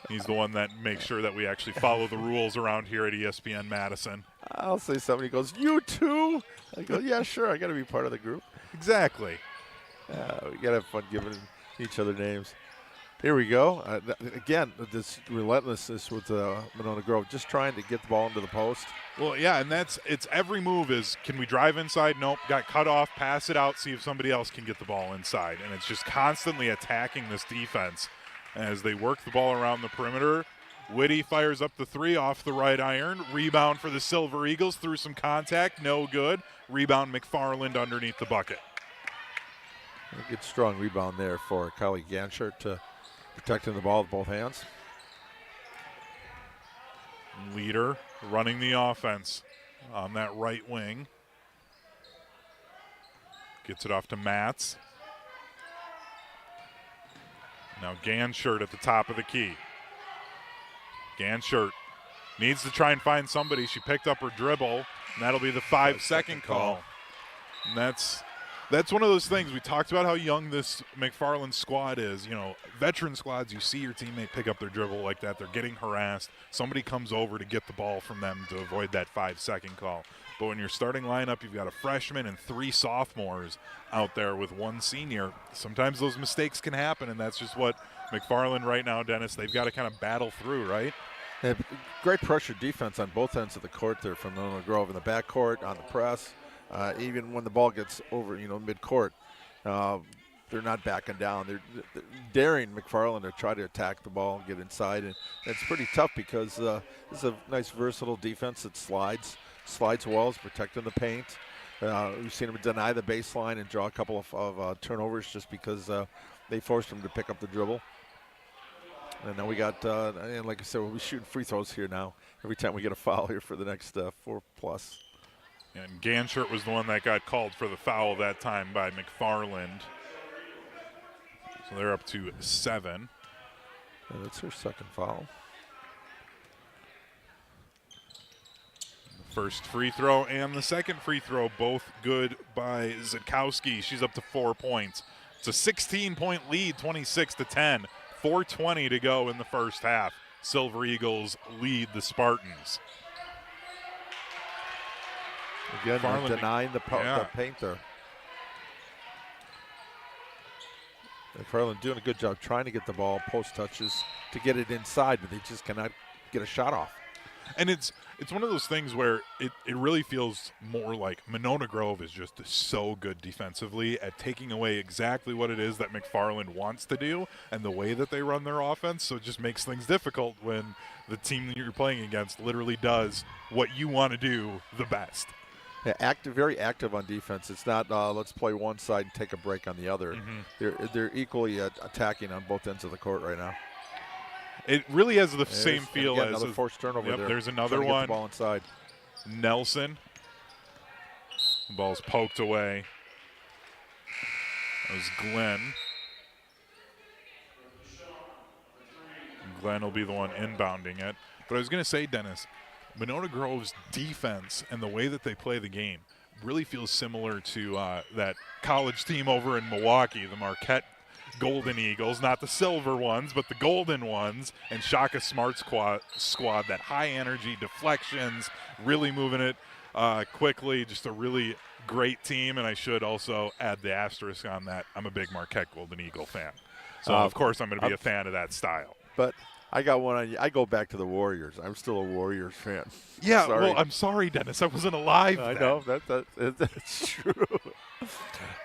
He's the one that makes sure that we actually follow the rules around here at ESPN Madison. I'll say somebody goes, "You too?" I go, "Yeah, sure. I got to be part of the group." Exactly. We got to have fun giving each other names. Here we go. Again, this relentlessness with Monona Grove, just trying to get the ball into the post. Well, yeah, and it's every move is, can we drive inside? Nope, got cut off, pass it out, see if somebody else can get the ball inside. And it's just constantly attacking this defense as they work the ball around the perimeter. Whitty fires up the 3 off the right iron. Rebound for the Silver Eagles through some contact, no good. Rebound McFarland underneath the bucket. A good strong rebound there for Kylie Ganshert, protecting the ball with both hands. Leader running the offense on that right wing. Gets it off to Matz. Now Ganshert at the top of the key. Ganshert needs to try and find somebody. She picked up her dribble, and that'll be the 5-second call. And that's one of those things. We talked about how young this McFarland squad is. You know, veteran squads, you see your teammate pick up their dribble like that. They're getting harassed. Somebody comes over to get the ball from them to avoid that 5-second call. But when you're starting lineup, you've got a freshman and 3 sophomores out there with 1 senior. Sometimes those mistakes can happen, and that's just what McFarland right now, Dennis, they've got to kind of battle through, right? Yeah, great pressure defense on both ends of the court there from Monona Grove, in the backcourt, on the press. Even when the ball gets over, mid-court, they're not backing down. They're daring McFarland to try to attack the ball and get inside. And it's pretty tough because this is a nice versatile defense that slides. slides well, is protecting the paint. We've seen him deny the baseline and draw a couple of turnovers just because they forced him to pick up the dribble. And then we got, and like I said, we'll be shooting free throws here now every time we get a foul here for the next 4+. And Ganshert was the one that got called for the foul that time by McFarland. So they're up to 7. And that's her second foul. The first free throw and the second free throw, both good by Zitkowski. She's up to 4 points. It's a 16-point lead, 26-10. 4:20 to go in the first half. Silver Eagles lead the Spartans. Again, denying the paint there. McFarland doing a good job trying to get the ball, post touches to get it inside, but they just cannot get a shot off. And it's one of those things where it really feels more like Monona Grove is just so good defensively at taking away exactly what it is that McFarland wants to do and the way that they run their offense. So it just makes things difficult when the team that you're playing against literally does what you want to do the best. Yeah, very active on defense. It's not let's play one side and take a break on the other. Mm-hmm. They're equally attacking on both ends of the court right now. It really has the same feel as another forced turnover there. There's another one. Get the ball inside. Nelson. The ball's poked away. That was Glenn. Glenn will be the one inbounding it. But I was going to say, Dennis, Monona Grove's defense and the way that they play the game really feels similar to that college team over in Milwaukee, the Marquette Golden Eagles, not the silver ones, but the golden ones, and Shaka Smart's squad, that high energy, deflections, really moving it quickly, just a really great team. And I should also add the asterisk on that. I'm a big Marquette Golden Eagle fan. So, of course, I'm going to be a fan of that style. But I got one on you. I go back to the Warriors. I'm still a Warriors fan. Yeah, well, I'm sorry, Dennis. I wasn't alive I then. know. That's true.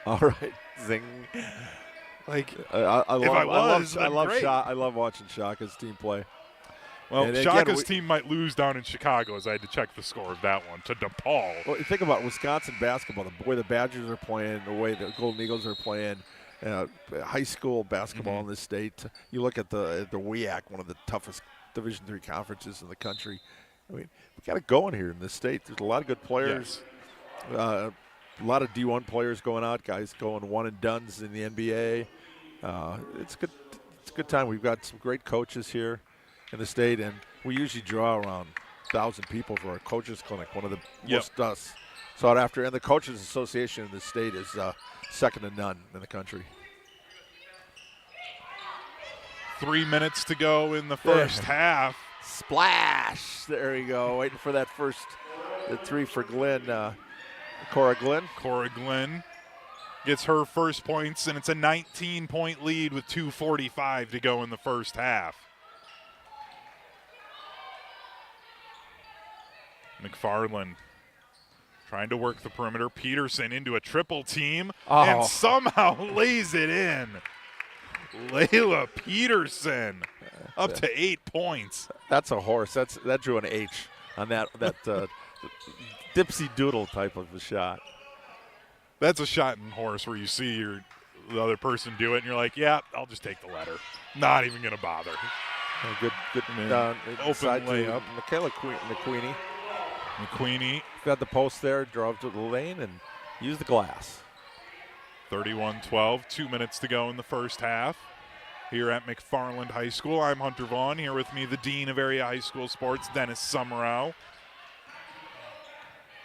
All right. Zing. Like, I love watching Shaka's team play. Well, and Shaka's team might lose down in Chicago, as I had to check the score of that one, to DePaul. Well, you think about Wisconsin basketball, the way the Badgers are playing, the way the Golden Eagles are playing, high school basketball in this state. You look at the WIAC, one of the toughest Division III conferences in the country. I mean, we got it going here in this state. There's a lot of good players. Yes. A lot of D1 players going out, guys going one and dones in the NBA. It's good. It's a good time. We've got some great coaches here in the state, and we usually draw around 1,000 people for our coaches clinic. One of the most sought after, and the Coaches Association in the state is second to none in the country. 3 minutes to go in the first half. Splash! There you go. Waiting for that first three for Glenn. Cora Glenn gets her first points, and it's a 19-point lead with 2:45 to go in the first half. McFarland trying to work the perimeter. Peterson into a triple team and somehow lays it in. Layla Peterson up to 8 points. That's a horse. That drew an H on that dipsy doodle type of a shot. That's a shot in horse where you see the other person do it and you're like, yeah, I'll just take the letter. Not even going to bother. Good open layup. Michaela McQueenie got the post there, drove to the lane, and used the glass. 31-12, 2 minutes to go in the first half. Here at McFarland High School, I'm Hunter Vaughn. Here with me, the Dean of Area High School Sports, Dennis Summerow.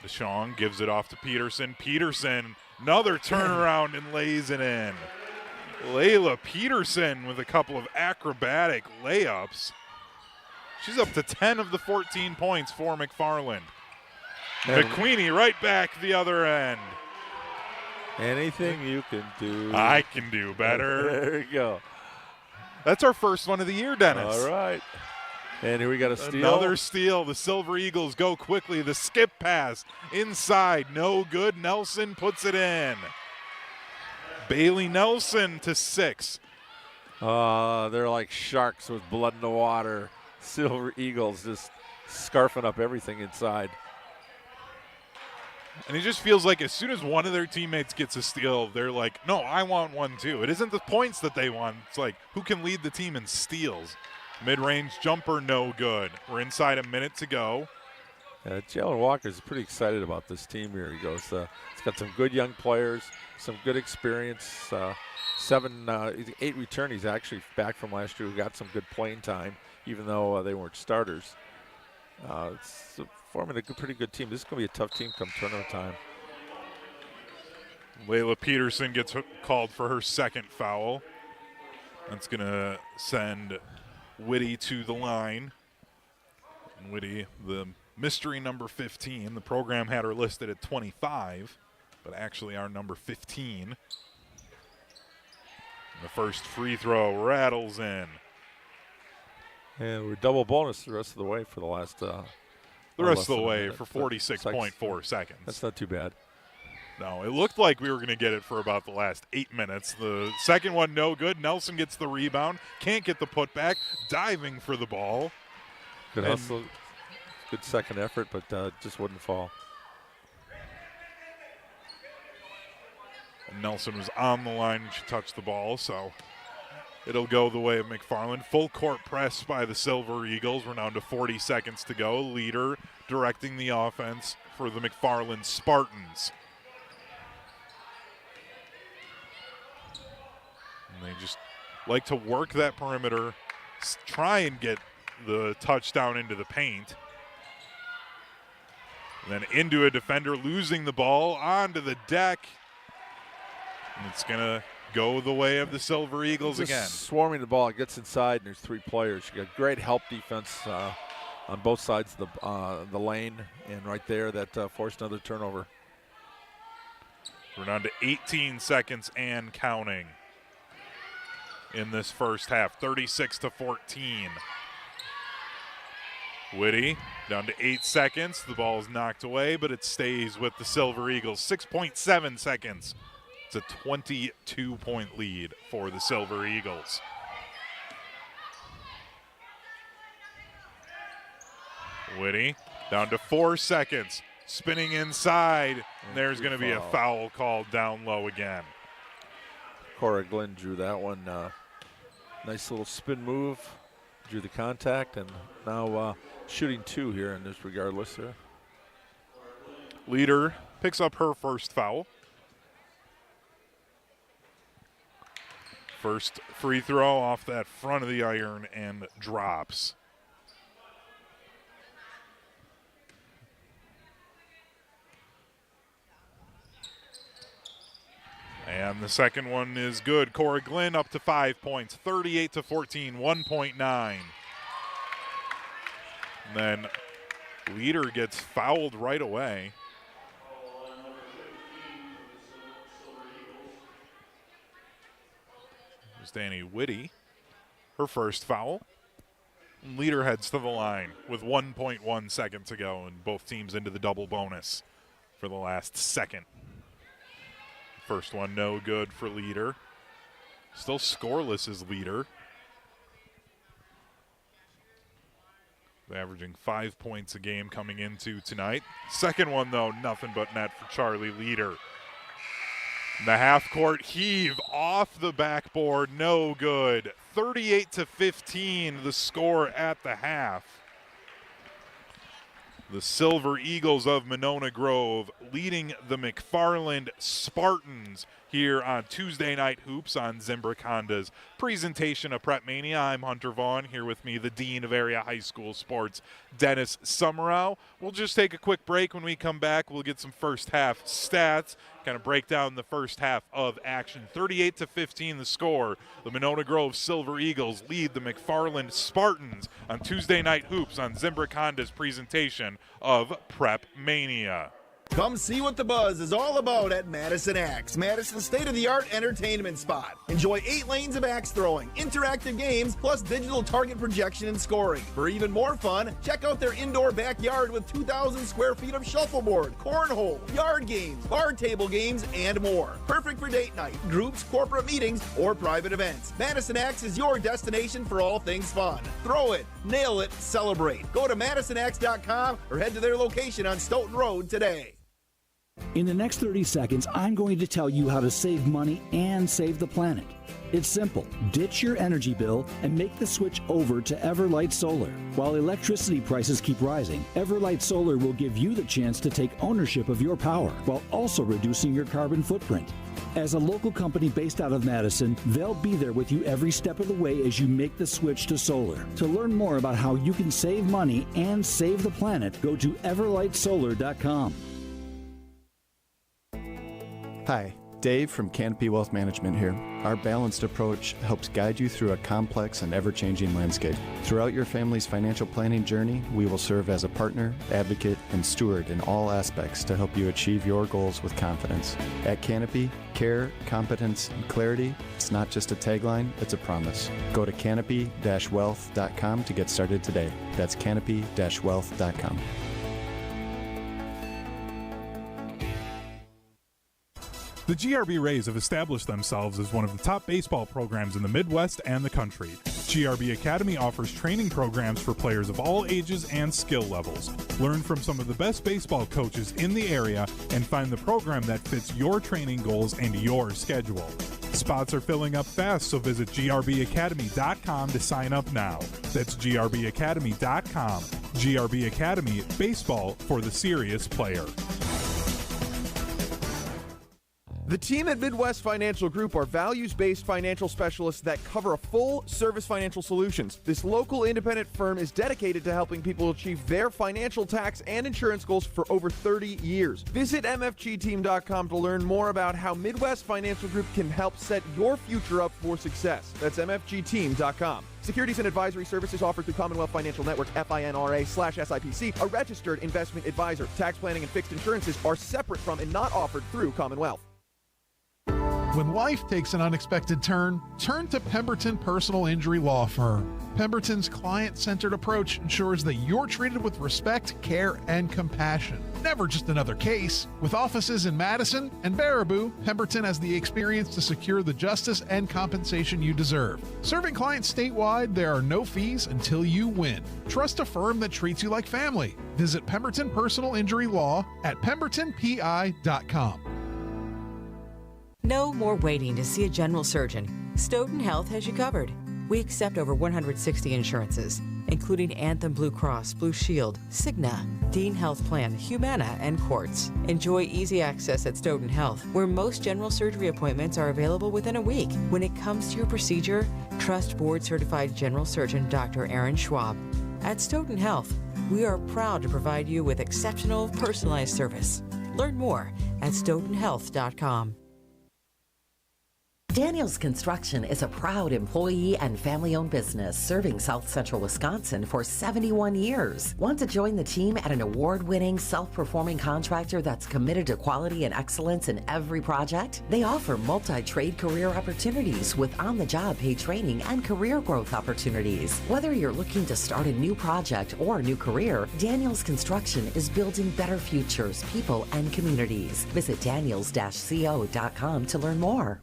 Deshawn gives it off to Peterson. Peterson, another turnaround and lays it in. Layla Peterson with a couple of acrobatic layups. She's up to 10 of the 14 points for McFarland. McQueenie right back the other end. Anything you can do. I can do better. There you go. That's our first one of the year, Dennis. All right. And here we got a steal. Another steal. The Silver Eagles go quickly. The skip pass inside. No good. Nelson puts it in. Bailey Nelson to 6. They're like sharks with blood in the water. Silver Eagles just scarfing up everything inside. And it just feels like as soon as one of their teammates gets a steal, they're like, no, I want one too. It isn't the points that they want. It's like, who can lead the team in steals? Mid-range jumper, no good. We're inside a minute to go. Jalen Walker's pretty excited about this team here. He goes, it's got some good young players, some good experience. 8 returnees actually back from last year who got some good playing time, even though they weren't starters. It's forming a pretty good team. This is going to be a tough team come tournament time. Layla Peterson gets called for her second foul. That's going to send Whitty to the line. And Whitty, the mystery number 15. The program had her listed at 25, but actually our number 15. The first free throw rattles in. And we're double bonus the rest of the way for the last the rest of the way for 46.4 seconds. That's not too bad. No, it looked like we were going to get it for about the last 8 minutes. The second one, no good. Nelson gets the rebound, can't get the putback, diving for the ball. Good hustle, good second effort, but just wouldn't fall. And Nelson was on the line when she touched the ball, so it'll go the way of McFarland. Full court press by the Silver Eagles. We're down to 40 seconds to go. Leader directing the offense for the McFarland Spartans. And they just like to work that perimeter, try and get the touchdown into the paint. And then into a defender, losing the ball, onto the deck. And it's going to go the way of the Silver Eagles just again. Swarming the ball, it gets inside, and there's 3 players. You got great help defense on both sides of the lane, and right there that forced another turnover. We're down to 18 seconds and counting in this first half, 36-14. Whitty down to 8 seconds. The ball is knocked away, but it stays with the Silver Eagles. 6.7 seconds. It's a 22-point lead for the Silver Eagles. Whitty down to 4 seconds. Spinning inside. And there's going to be a foul called down low again. Cora Glenn drew that one. Nice little spin move. Drew the contact, and now shooting 2 here in this regardless. Leader picks up her first foul. First free throw off that front of the iron and drops. And the second one is good. Cora Glenn up to 5 points, 38-14, 1.9. And then Leader gets fouled right away. There's Danny Whitty, her first foul. And Leader heads to the line with 1.1 seconds to go, and both teams into the double bonus for the last second. First one no good for Leader. Still scoreless as Leader. Averaging 5 points a game coming into tonight. Second one, though, nothing but net for Charlie Leader. And the half-court heave off the backboard, no good. 38-15, the score at the half. The Silver Eagles of Monona Grove leading the McFarland Spartans here on Tuesday Night Hoops on Zimbrick Honda's presentation of Prepmania. I'm Hunter Vaughn, here with me, the Dean of Area High School Sports, Dennis Summerow. We'll just take a quick break. When we come back, we'll get some first half stats, kind of break down the first half of action. 38-15 the score. The Monona Grove Silver Eagles lead the McFarland Spartans on Tuesday Night Hoops on Zimbrick Honda's presentation of Prepmania. Come see what the buzz is all about at Madison Axe, Madison's state-of-the-art entertainment spot. Enjoy 8 lanes of axe throwing, interactive games, plus digital target projection and scoring. For even more fun, check out their indoor backyard with 2,000 square feet of shuffleboard, cornhole, yard games, bar table games, and more. Perfect for date night, groups, corporate meetings, or private events. Madison Axe is your destination for all things fun. Throw it, nail it, celebrate. Go to MadisonAxe.com or head to their location on Stoughton Road today. In the next 30 seconds, I'm going to tell you how to save money and save the planet. It's simple. Ditch your energy bill and make the switch over to Everlight Solar. While electricity prices keep rising, Everlight Solar will give you the chance to take ownership of your power while also reducing your carbon footprint. As a local company based out of Madison, they'll be there with you every step of the way as you make the switch to solar. To learn more about how you can save money and save the planet, go to everlightsolar.com. Hi, Dave from Canopy Wealth Management here. Our balanced approach helps guide you through a complex and ever-changing landscape. Throughout your family's financial planning journey, we will serve as a partner, advocate, and steward in all aspects to help you achieve your goals with confidence. At Canopy, care, competence, and clarity, it's not just a tagline, it's a promise. Go to canopy-wealth.com to get started today. That's canopy-wealth.com. The GRB Rays have established themselves as one of the top baseball programs in the Midwest and the country. GRB Academy offers training programs for players of all ages and skill levels. Learn from some of the best baseball coaches in the area and find the program that fits your training goals and your schedule. Spots are filling up fast, so visit grbacademy.com to sign up now. That's grbacademy.com. GRB Academy, baseball for the serious player. The team at Midwest Financial Group are values-based financial specialists that cover a full-service financial solutions. This local independent firm is dedicated to helping people achieve their financial, tax, and insurance goals for over 30 years. Visit mfgteam.com to learn more about how Midwest Financial Group can help set your future up for success. That's mfgteam.com. Securities and advisory services offered through Commonwealth Financial Network, FINRA/SIPC, a registered investment advisor. Tax planning and fixed insurances are separate from and not offered through Commonwealth. When life takes an unexpected turn, turn to Pemberton Personal Injury Law Firm. Pemberton's client-centered approach ensures that you're treated with respect, care, and compassion. Never just another case. With offices in Madison and Baraboo, Pemberton has the experience to secure the justice and compensation you deserve. Serving clients statewide, there are no fees until you win. Trust a firm that treats you like family. Visit Pemberton Personal Injury Law at pembertonpi.com. No more waiting to see a general surgeon. Stoughton Health has you covered. We accept over 160 insurances, including Anthem Blue Cross, Blue Shield, Cigna, Dean Health Plan, Humana, and Quartz. Enjoy easy access at Stoughton Health, where most general surgery appointments are available within a week. When it comes to your procedure, trust board-certified general surgeon Dr. Aaron Schwab. At Stoughton Health, we are proud to provide you with exceptional, personalized service. Learn more at stoughtonhealth.com. Daniels Construction is a proud employee and family-owned business serving South Central Wisconsin for 71 years. Want to join the team at an award-winning, self-performing contractor that's committed to quality and excellence in every project? They offer multi-trade career opportunities with on-the-job paid training and career growth opportunities. Whether you're looking to start a new project or a new career, Daniels Construction is building better futures, people, and communities. Visit daniels-co.com to learn more.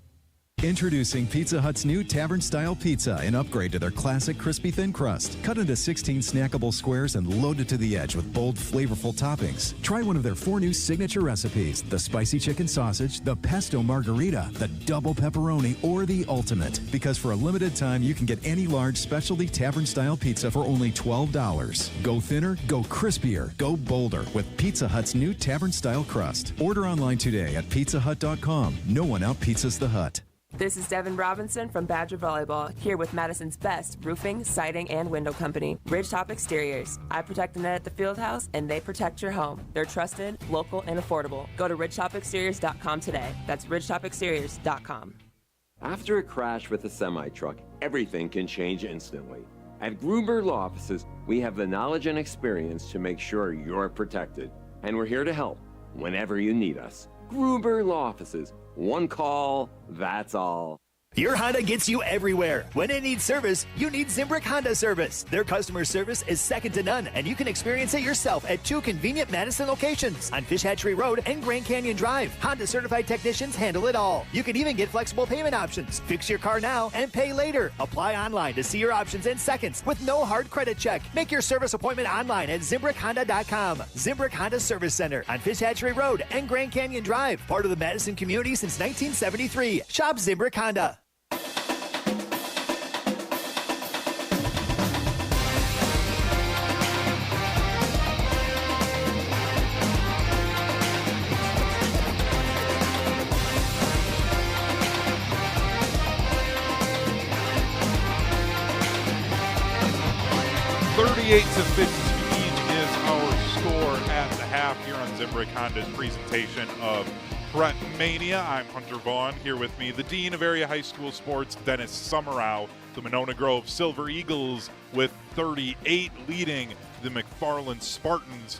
Introducing Pizza Hut's new Tavern-style pizza, an upgrade to their classic crispy thin crust. Cut into 16 snackable squares and loaded to the edge with bold, flavorful toppings. Try one of their 4 new signature recipes: the spicy chicken sausage, the pesto margarita, the double pepperoni, or the ultimate. Because for a limited time, you can get any large specialty Tavern-style pizza for only $12. Go thinner, go crispier, go bolder with Pizza Hut's new Tavern-style crust. Order online today at pizzahut.com. No one out-pizzas the Hut. This is Devin Robinson from Badger Volleyball, here with Madison's best roofing, siding, and window company, Ridgetop Exteriors. I protect the net at the field house, and they protect your home. They're trusted, local, and affordable. Go to ridgetopexteriors.com today. That's ridgetopexteriors.com. After a crash with a semi-truck, everything can change instantly. At Gruber Law Offices, we have the knowledge and experience to make sure you're protected. And we're here to help whenever you need us. Gruber Law Offices. One call, that's all. Your Honda gets you everywhere. When it needs service, you need Zimbrick Honda service. Their customer service is second to none, and you can experience it yourself at 2 convenient Madison locations on Fish Hatchery Road and Grand Canyon Drive. Honda certified technicians handle it all. You can even get flexible payment options. Fix your car now and pay later. Apply online to see your options in seconds with no hard credit check. Make your service appointment online at ZimbrickHonda.com. Zimbrick Honda Service Center on Fish Hatchery Road and Grand Canyon Drive. Part of the Madison community since 1973. Shop Zimbrick Honda. To 15 is our score at the half here on Zimbrick Honda's presentation of Prepmania. I'm Hunter Vaughn. Here with me, the Dean of Area High School Sports, Dennis Summerow. The Monona Grove Silver Eagles with 38 leading the McFarland Spartans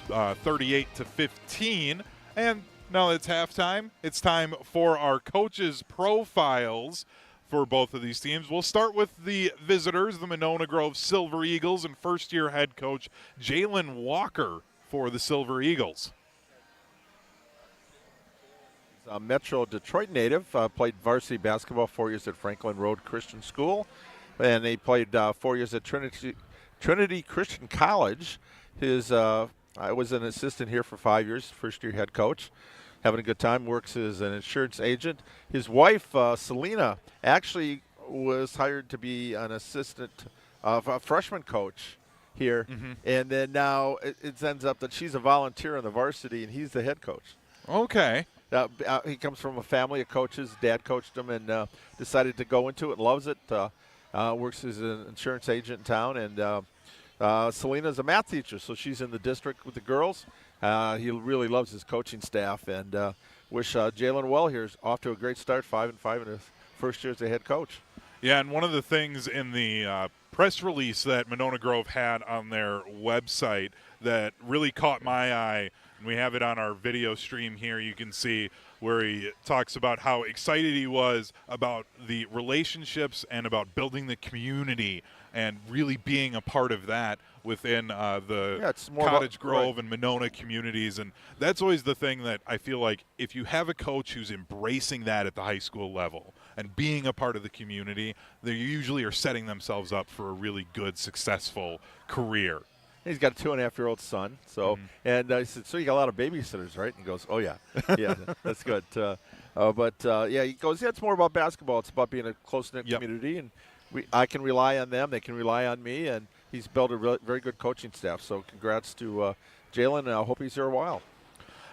38-15. And now it's halftime. It's time for our coaches' profiles for both of these teams. We'll start with the visitors, the Monona Grove Silver Eagles, and first-year head coach Jalen Walker for the Silver Eagles. He's a Metro Detroit native, played varsity basketball 4 years at Franklin Road Christian School, and he played 4 years at Trinity Christian College. I was an assistant here for 5 years, first-year head coach. Having a good time, works as an insurance agent. His wife, Selena, actually was hired to be an assistant of a freshman coach here. And then now it ends up that she's a volunteer on the varsity and he's the head coach. Okay. He comes from a family of coaches. Dad coached him and decided to go into it, loves it. Works as an insurance agent in town. And Selena's a math teacher, so she's in the district with the girls. He really loves his coaching staff, and wish Jalen well here. Is off to a great start, 5-5 in his first year as a head coach. Yeah, and one of the things in the press release that Monona Grove had on their website that really caught my eye, and we have it on our video stream here, you can see where he talks about how excited he was about the relationships and about building the community and really being a part of that within the Cottage Grove and Monona communities. And that's always the thing that I feel like if you have a coach who's embracing that at the high school level and being a part of the community, they usually are setting themselves up for a really good, successful career. He's got a 2.5-year-old son. So, and I said, so you got a lot of babysitters, right? And he goes, oh, yeah. Yeah, that's good. Yeah, he goes, yeah, it's more about basketball. It's about being a close-knit community. And I can rely on them. They can rely on me. And he's built a very good coaching staff. So congrats to Jalen, and I hope he's here a while.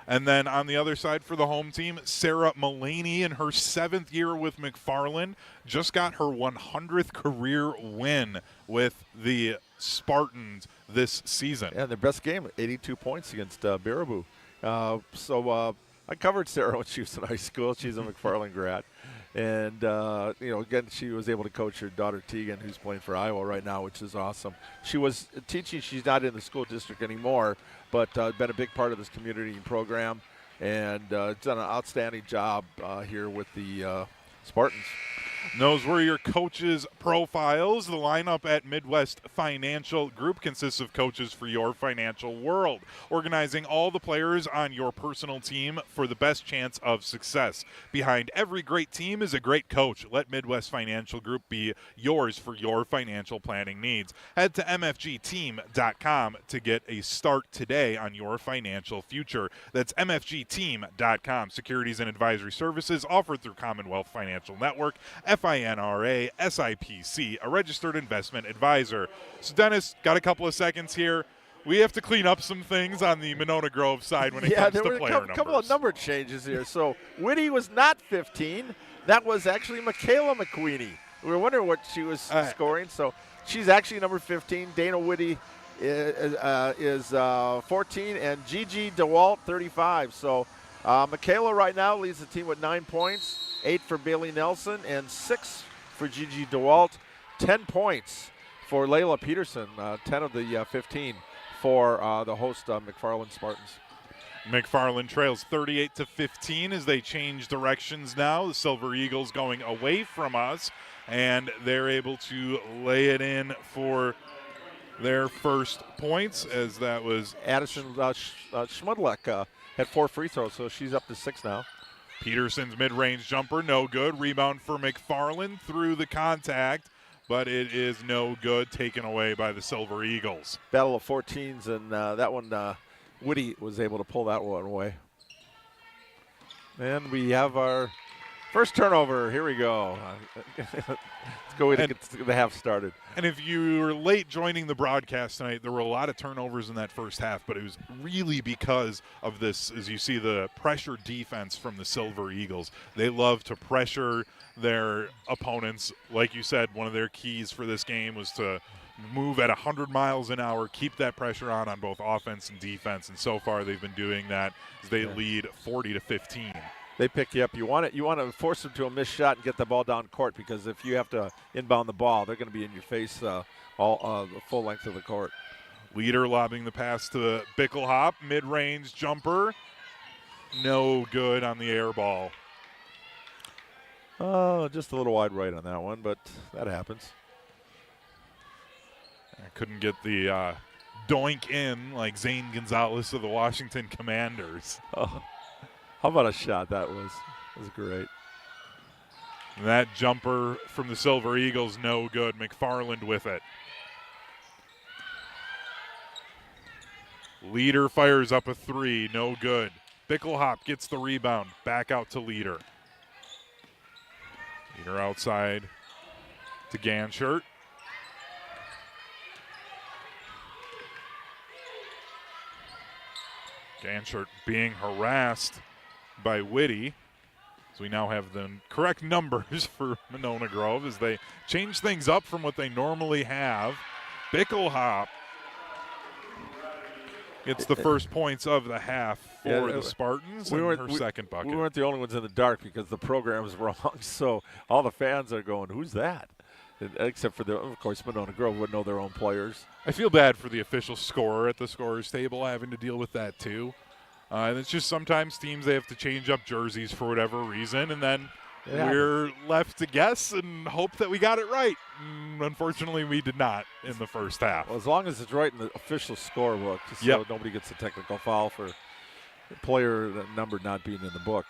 And then on the other side for the home team, Sarah Mullaney in her 7th year with McFarland just got her 100th career win with the Spartans this season. Yeah, their best game, 82 points against Baraboo. I covered Sarah when she was in high school. She's a McFarland grad. And, again, she was able to coach her daughter Tegan, who's playing for Iowa right now, which is awesome. She was teaching. She's not in the school district anymore, but been a big part of this community program. And done an outstanding job here with the Spartans. And those were your coaches' profiles. The lineup at Midwest Financial Group consists of coaches for your financial world, organizing all the players on your personal team for the best chance of success. Behind every great team is a great coach. Let Midwest Financial Group be yours for your financial planning needs. Head to mfgteam.com to get a start today on your financial future. That's mfgteam.com. Securities and advisory services offered through Commonwealth Financial Network, FINRA, SIPC, a registered investment advisor. So, Dennis, got a couple of seconds here. We have to clean up some things on the Monona Grove side when it comes to player numbers. Yeah, there were a couple of number changes here. So, Whitty was not 15. That was actually Michaela McQueenie. We were wondering what she was scoring. So, she's actually number 15. Dana Whitty is 14, and Gigi DeWalt 35. So, Michaela right now leads the team with 9 points. 8 for Bailey Nelson and 6 for Gigi DeWalt. 10 points for Layla Peterson, 10 of the 15 for the host McFarland Spartans. McFarland trails 38-15 as they change directions now. The Silver Eagles going away from us, and they're able to lay it in for their first points, as that was Addison Schmudlek had 4 free throws, so she's up to 6 now. Peterson's mid-range jumper, no good. Rebound for McFarland through the contact, but it is no good, taken away by the Silver Eagles. Battle of 14s, and that one, Woody was able to pull that one away. And we have our first turnover. Here we go. Let's go to get the half started. And if you were late joining the broadcast tonight, there were a lot of turnovers in that first half, but it was really because of this, as you see, the pressure defense from the Silver Eagles. They love to pressure their opponents. Like you said, one of their keys for this game was to move at 100 miles an hour, keep that pressure on both offense and defense, and so far they've been doing that as they lead 40-15. They pick you up. You want to force them to a missed shot and get the ball down court, because if you have to inbound the ball, they're going to be in your face the full length of the court. Leader lobbing the pass to Bickelhop, mid-range jumper, no good on the air ball. Oh, just a little wide right on that one, but that happens. I couldn't get the doink in like Zane Gonzalez of the Washington Commanders. Oh, how about a shot? That was great. That jumper from the Silver Eagles, no good. McFarland with it. Leader fires up a 3, no good. Bickelhop gets the rebound, back out to Leader. Leader outside to Ganshert. Ganshert being harassed by Whitty. So we now have the correct numbers for Monona Grove as they change things up from what they normally have. Bickelhop gets the first points of the half for the Spartans and her second bucket. We weren't the only ones in the dark because the program was wrong, so all the fans are going, who's that? Except for, of course, Monona Grove would know their own players. I feel bad for the official scorer at the scorer's table having to deal with that too. And it's just sometimes teams, they have to change up jerseys for whatever reason, and then we're left to guess and hope that we got it right. Unfortunately, we did not in the first half. Well, as long as it's right in the official scorebook, so nobody gets a technical foul for the player number not being in the book.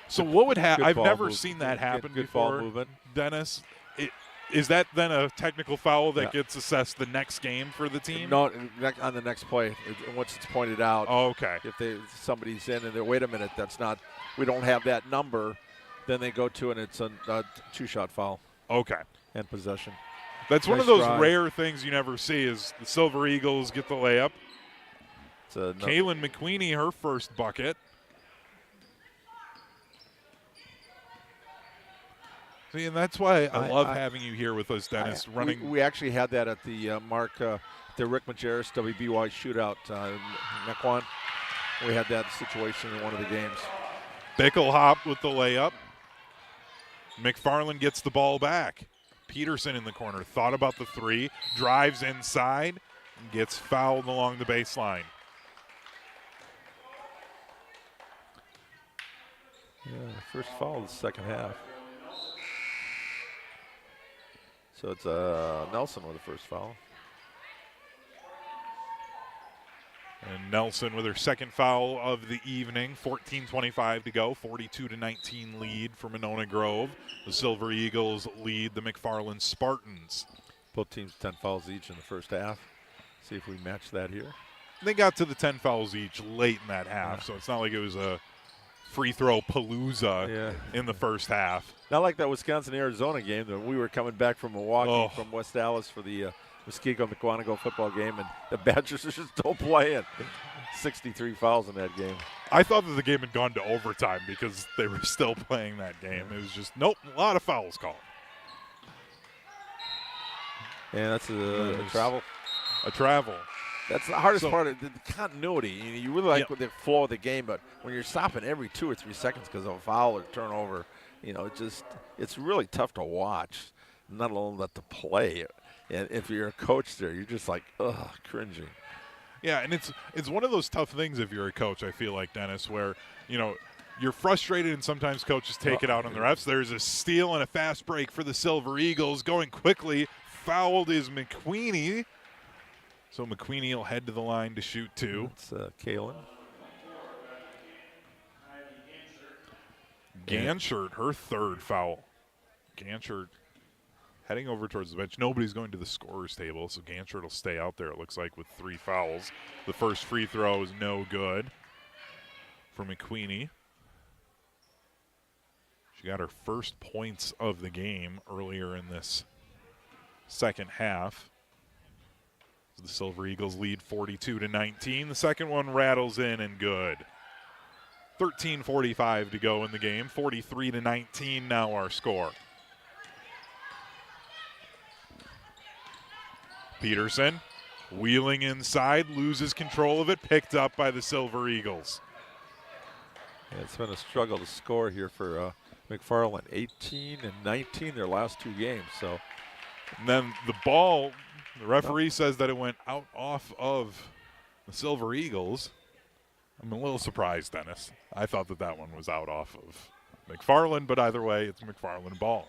So what would happen? I've never movement. seen that happen good before, ball movement. Dennis. Is that then a technical foul that gets assessed the next game for the team? No, on the next play, once it's pointed out. Oh, okay. If somebody's in and they wait a minute, that's not. We don't have that number. Then they go to and it's a 2-shot foul. Okay. And possession. That's one of those rare things you never see. Is the Silver Eagles get the layup? Kaylin McQueenie, her first bucket. See, and that's why I love having you here with us, Dennis. We actually had that at the the Rick Majerus WBY shootout in Mequon. We had that situation in one of the games. Bickelhop with the layup. McFarland gets the ball back. Peterson in the corner. Thought about the 3. Drives inside. And gets fouled along the baseline. Yeah, first foul of the second half. So it's Nelson with the first foul. And Nelson with her second foul of the evening. 14:25 to go. 42-19 lead for Monona Grove. The Silver Eagles lead the McFarland Spartans. Both teams 10 fouls each in the first half. See if we match that here. They got to the 10 fouls each late in that half, so it's not like it was a free throw palooza in the first half. Not like that Wisconsin-Arizona game that we were coming back from Milwaukee from West Dallas for the Muskego-McQuantico football game, and the Badgers are just still playing. 63 fouls in that game. I thought that the game had gone to overtime because they were still playing that game. It was just, a lot of fouls called. And that's a travel. A travel. That's the hardest part of the continuity. You really like the flow of the game, but when you're stopping every 2 or 3 seconds because of a foul or turnover, it's really tough to watch, not alone let the play. And if you're a coach there, you're just like, cringing. Yeah, and it's one of those tough things if you're a coach, I feel like, Dennis, where, you're frustrated and sometimes coaches take it out on the refs. There's a steal and a fast break for the Silver Eagles. Going quickly, fouled is McQueenie. So McQueenie will head to the line to shoot 2. It's Kalen. Ganshert, her 3rd foul. Ganshert heading over towards the bench. Nobody's going to the scorer's table, so Ganshert will stay out there, it looks like, with 3 fouls. The first free throw is no good for McQueenie. She got her first points of the game earlier in this second half. The Silver Eagles lead 42-19. The second one rattles in and good. 13:45 to go in the game. 43-19 now our score. Peterson wheeling inside, loses control of it, picked up by the Silver Eagles. Yeah, it's been a struggle to score here for McFarland. 18 and 19 their last 2 games. So, and then the ball, the referee says that it went out off of the Silver Eagles. I'm a little surprised, Dennis. I thought that one was out off of McFarland, but either way, it's McFarland ball.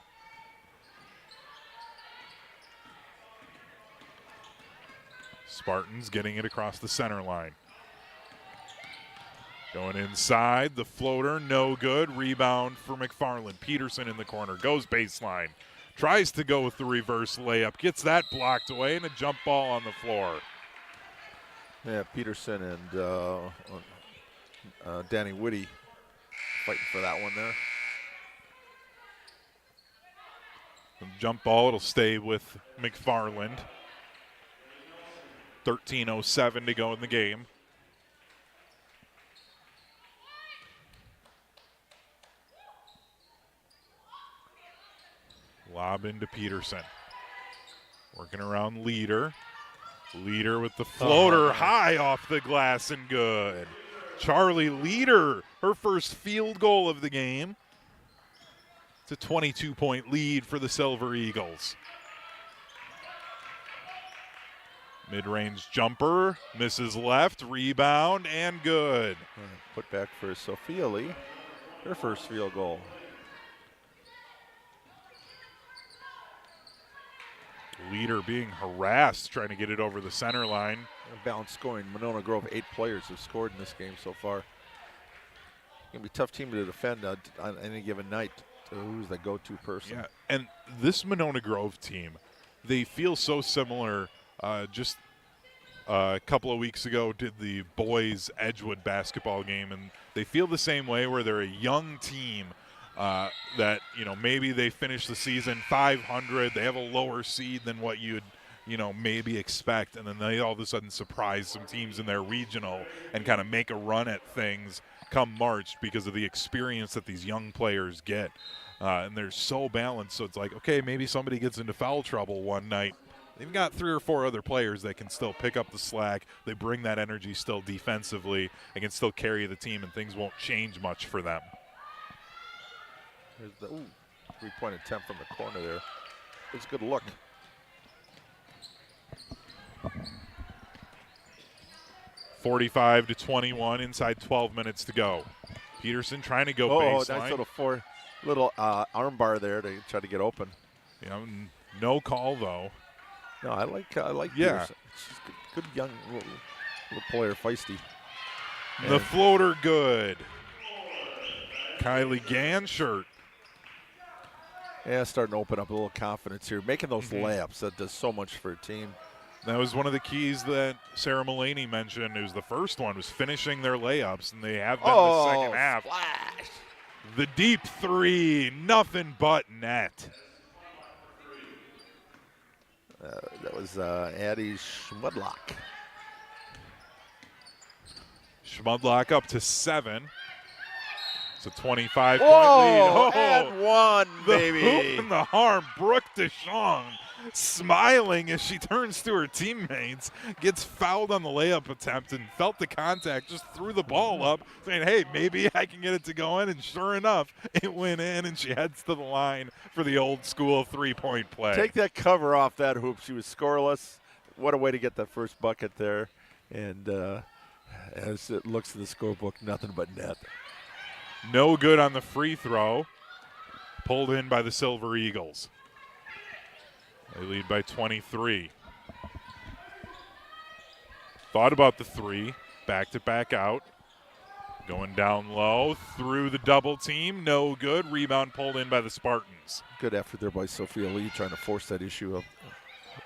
Spartans getting it across the center line. Going inside, the floater, no good. Rebound for McFarland. Peterson in the corner, goes baseline. Tries to go with the reverse layup, gets that blocked away, and a jump ball on the floor. Yeah, Peterson and Danny Whitty fighting for that one there. The jump ball, it'll stay with McFarland. 13:07 to go in the game. Lob into Peterson. Working around Leader. Leader with the floater high off the glass and good. Charlie Leader, her first field goal of the game. It's a 22-point lead for the Silver Eagles. Mid-range jumper, misses left, rebound, and good. Put back for Sophia Lee, her first field goal. Leader being harassed, trying to get it over the center line. Balanced scoring. Monona Grove, 8 players have scored in this game so far. Going to be a tough team to defend on any given night. Who's the go-to person? Yeah, and this Monona Grove team, they feel so similar. Just a couple of weeks ago did the boys Edgewood basketball game, and they feel the same way where they're a young team that, maybe they finish the season 500. They have a lower seed than what you'd, maybe expect, and then they all of a sudden surprise some teams in their regional and kind of make a run at things come March because of the experience that these young players get. And they're so balanced, so it's like, okay, maybe somebody gets into foul trouble one night. They've got 3 or 4 other players that can still pick up the slack. They bring that energy still defensively and can still carry the team, and things won't change much for them. There's the 3-point attempt from the corner there. It's a good look. (45-21) inside 12 minutes to go. Peterson trying to go baseline. Nice little arm bar there to try to get open. No call though. No, I like yeah. Peterson. She's good young little player, feisty. The floater good. Kylie Ganshert. Yeah, starting to open up a little confidence here. Making those layups, that does so much for a team. That was one of the keys that Sarah Mullaney mentioned. It was the first one, was finishing their layups, and they have been the second half. Splash. The deep 3, nothing but net. That was Addie Schmudlock. Schmudlock up to 7. It's a 25-point lead. Oh, and one, baby. The hoop and the harm. Brooke DeShong smiling as she turns to her teammates, gets fouled on the layup attempt and felt the contact, just threw the ball up, saying, hey, maybe I can get it to go in. And sure enough, it went in, and she heads to the line for the old school 3-point play. Take that cover off that hoop. She was scoreless. What a way to get that first bucket there. And as it looks at the scorebook, nothing but net. No good on the free throw. Pulled in by the Silver Eagles. They lead by 23. Thought about the three. Backed it back out. Going down low. Through the double team. No good. Rebound pulled in by the Spartans. Good effort there by Sophia Lee trying to force that issue up.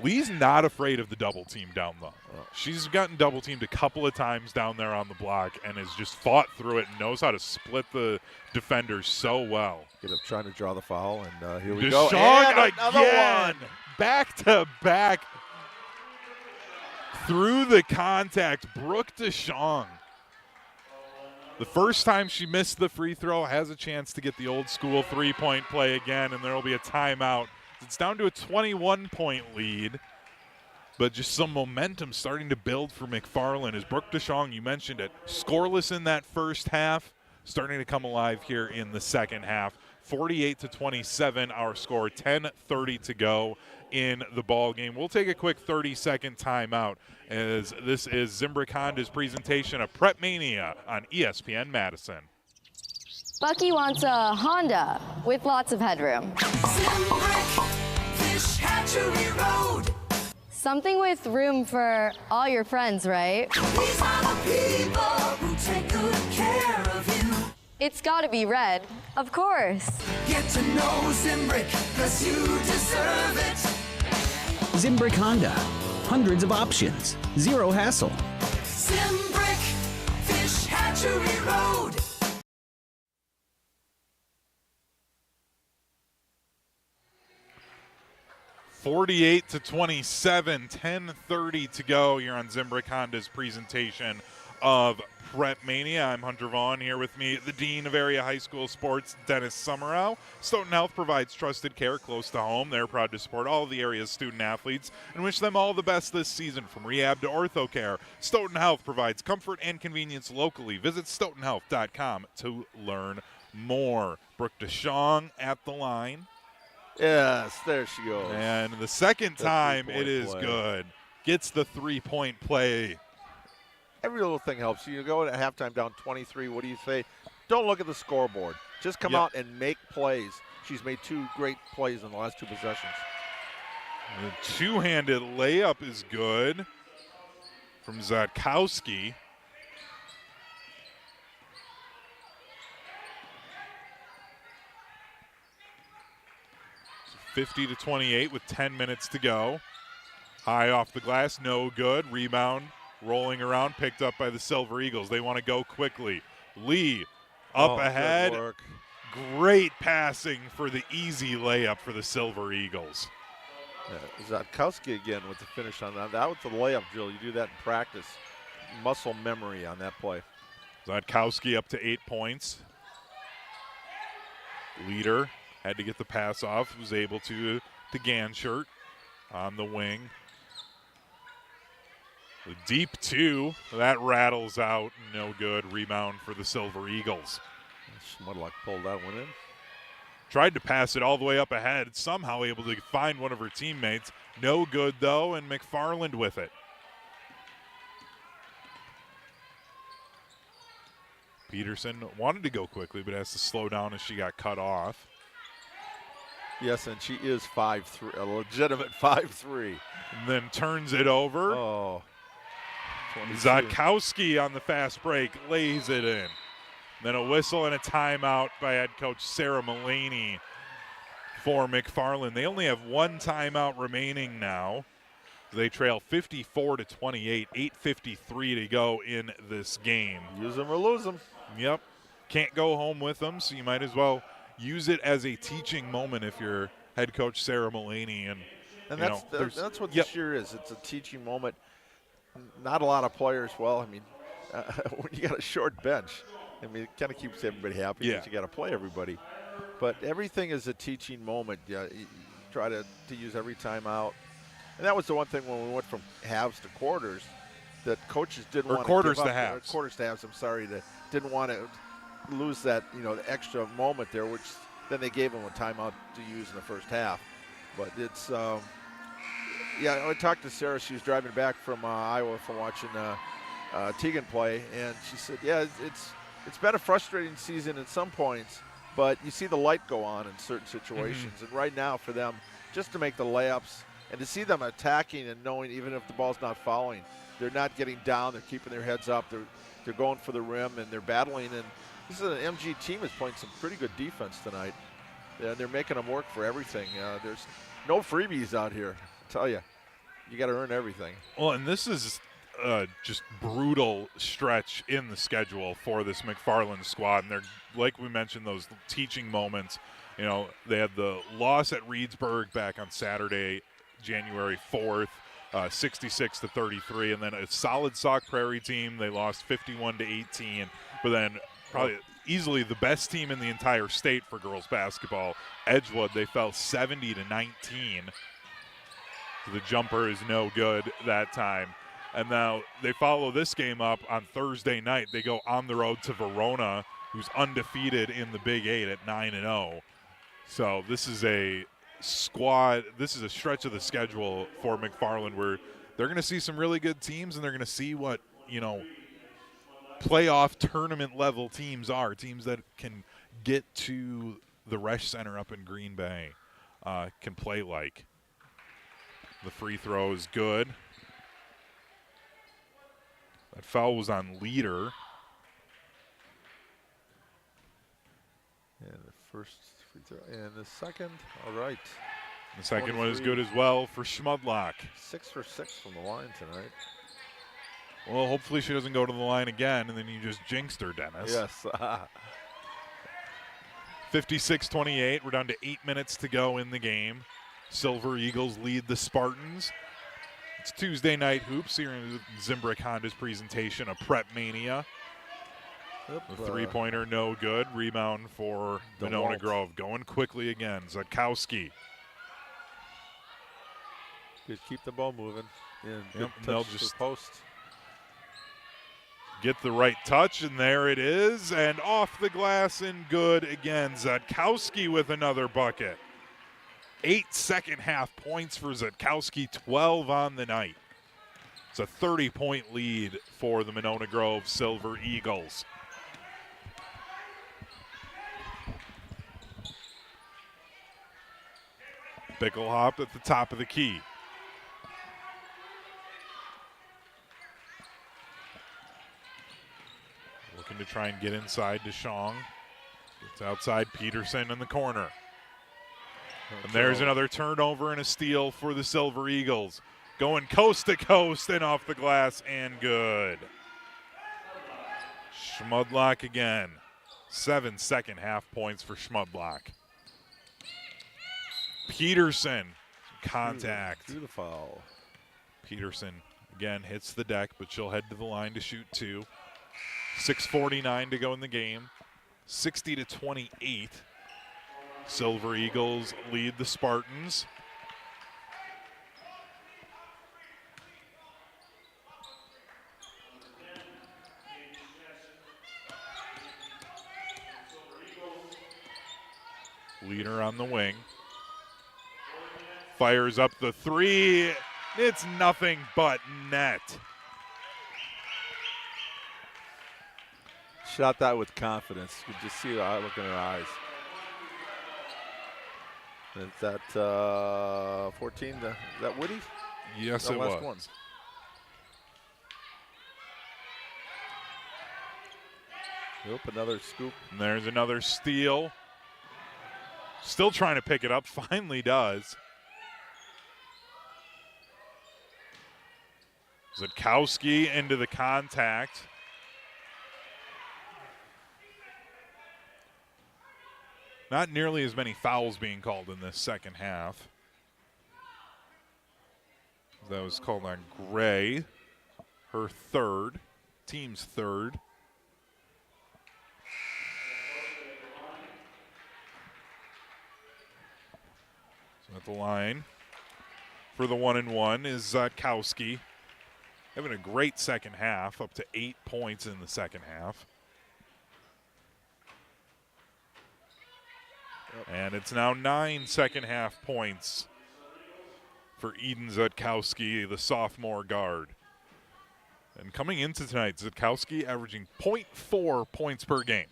Lee's not afraid of the double team down low. She's gotten double teamed a couple of times down there on the block and has just fought through it and knows how to split the defenders so well. Get up trying to draw the foul, and here we Deshaun go. And another again. one. Back to back. Through the contact, Brooke Deshaun. The first time she missed the free throw, has a chance to get the old school three-point play again, and there will be a timeout. It's down to a 21-point lead, but just some momentum starting to build for McFarland. As Brooke Deshaun, you mentioned it, scoreless in that first half, starting to come alive here in the second half. 48-27 our score, 10:30 to go in the ball game. We'll take a quick 30-second timeout as this is Zimbrick Honda's presentation of Prepmania on ESPN Madison. Bucky wants a Honda with lots of headroom. Fish Hatchery Road. Something with room for all your friends, right? These are the people who take good care of you. It's gotta be red, of course. Get to know Zimbrick, 'cause you deserve it. Zimbrick Honda. Hundreds of options. Zero hassle. Zimbrick, Fish Hatchery Road. (48-27), 10:30 to go. You're on Zimbrick Honda's presentation of Prepmania. I'm Hunter Vaughn. Here with me, the Dean of Area High School Sports, Dennis Summerow. Stoughton Health provides trusted care close to home. They're proud to support all of the area's student athletes and wish them all the best this season. From rehab to ortho care, Stoughton Health provides comfort and convenience locally. Visit stoughtonhealth.com to learn more. Brooke Deshaun at the line. Yes, there she goes. And the second time, it is good. Gets the three-point play. Every little thing helps. You go at halftime down 23. What do you say? Don't look at the scoreboard. Just come out and make plays. She's made two great plays in the last two possessions. The two-handed layup is good from Zatkowski. So 50-28 with 10 minutes to go. High off the glass, no good. Rebound. Rolling around, picked up by the Silver Eagles. They want to go quickly. Lee up ahead. Good work. Great passing for the easy layup for the Silver Eagles. Zatkowski again with the finish on that. That was the layup drill. You do that in practice. Muscle memory on that play. Zatkowski up to 8 points. Leader had to get the pass off. Was able to Ganshirt on the wing. The deep two, that rattles out, no good. Rebound for the Silver Eagles. Smudluck pulled that one in. Tried to pass it all the way up ahead, somehow able to find one of her teammates. No good though, and McFarland with it. Peterson wanted to go quickly, but has to slow down as she got cut off. Yes, and she is 5'3", a legitimate 5'3". And then turns it over. Oh. Zatkowski on the fast break lays it in. Then a whistle and a timeout by head coach Sarah Mullaney for McFarland. They only have one timeout remaining now. They trail 54-28, 8:53 to go in this game. Use them or lose them. Yep. Can't go home with them, so you might as well use it as a teaching moment if you're head coach Sarah Mullaney. And that's what this year is. It's a teaching moment. Not a lot of players. Well, I mean, when you got a short bench, I mean, it kind of keeps everybody happy because you got to play everybody. But everything is a teaching moment. You try to use every timeout. And that was the one thing when we went from halves to quarters that coaches didn't want to quarters to halves. Quarters to halves, I'm sorry. Didn't want to lose that, the extra moment there, which then they gave them a timeout to use in the first half. But it's I talked to Sarah. She was driving back from Iowa from watching Tegan play, and she said, yeah, it's been a frustrating season at some points, but you see the light go on in certain situations. And right now for them, just to make the layups and to see them attacking and knowing even if the ball's not fouling, they're not getting down, they're keeping their heads up, they're going for the rim, and they're battling. And this is an MG team that's playing some pretty good defense tonight. They're making them work for everything. There's no freebies out here, I tell you. You got to earn everything. Well, and this is just brutal stretch in the schedule for this McFarland squad. And they're, like we mentioned, those teaching moments. You know, they had the loss at Reedsburg back on Saturday, January 4th, 66-33, and then a solid Sauk Prairie team. They lost 51-18, but then probably easily the best team in the entire state for girls basketball, Edgewood, they fell 70-19. So the jumper is no good that time. And now they follow this game up on Thursday night. They go on the road to Verona, who's undefeated in the Big 8 at 9-0. So this is a squad, this is a stretch of the schedule for McFarland where they're going to see some really good teams, and they're going to see what, you know, playoff tournament level teams are, teams that can get to the Resch Center up in Green Bay, can play like. The free throw is good. That foul was on Leader. And the first free throw, and the second, all right. The second one is good as well for Schmudlock. 6 for 6 from the line tonight. Well, hopefully she doesn't go to the line again, and then you just jinxed her, Dennis. Yes. 56-28. We're down to 8 minutes to go in the game. Silver Eagles lead the Spartans. It's Tuesday night hoops here in Zimbrick Honda's presentation of Prepmania. The three-pointer no good. Rebound for Monona Grove. Going quickly again. Zutkowski. Just keep the ball moving. Yep, they'll just post. Get the right touch, and there it is. And off the glass and good again. Zutkowski with another bucket. 8 second-half points for Zutkowski, 12 on the night. It's a 30-point lead for the Monona Grove Silver Eagles. Bickelhop at the top of the key. Looking to try and get inside to Shong. It's outside Peterson in the corner. And there's another turnover and a steal for the Silver Eagles. Going coast to coast and off the glass and good. Schmudlock again. 7 second-half points for Schmudlock. Peterson, contact. Through the foul. Peterson again hits the deck, but she'll head to the line to shoot 2. 6:49 to go in the game. 60-28. Silver Eagles lead the Spartans. Leader on the wing. Fires up the three. It's nothing but net. Shot that with confidence. You could just see the look in her eyes. Is that 14? Is that Woody? Yes, it was. One? Nope, another scoop. And there's another steal. Still trying to pick it up. Finally does. Zutkowski into the contact. Not nearly as many fouls being called in this second half. That was called on Gray, her third, team's third. So at the line for the 1-and-1 is Zutkowski. Having a great second half, up to 8 points in the second half. And it's now 9 second-half points for Eden Zutkowski, the sophomore guard. And coming into tonight, Zitkowski averaging 0.4 points per game.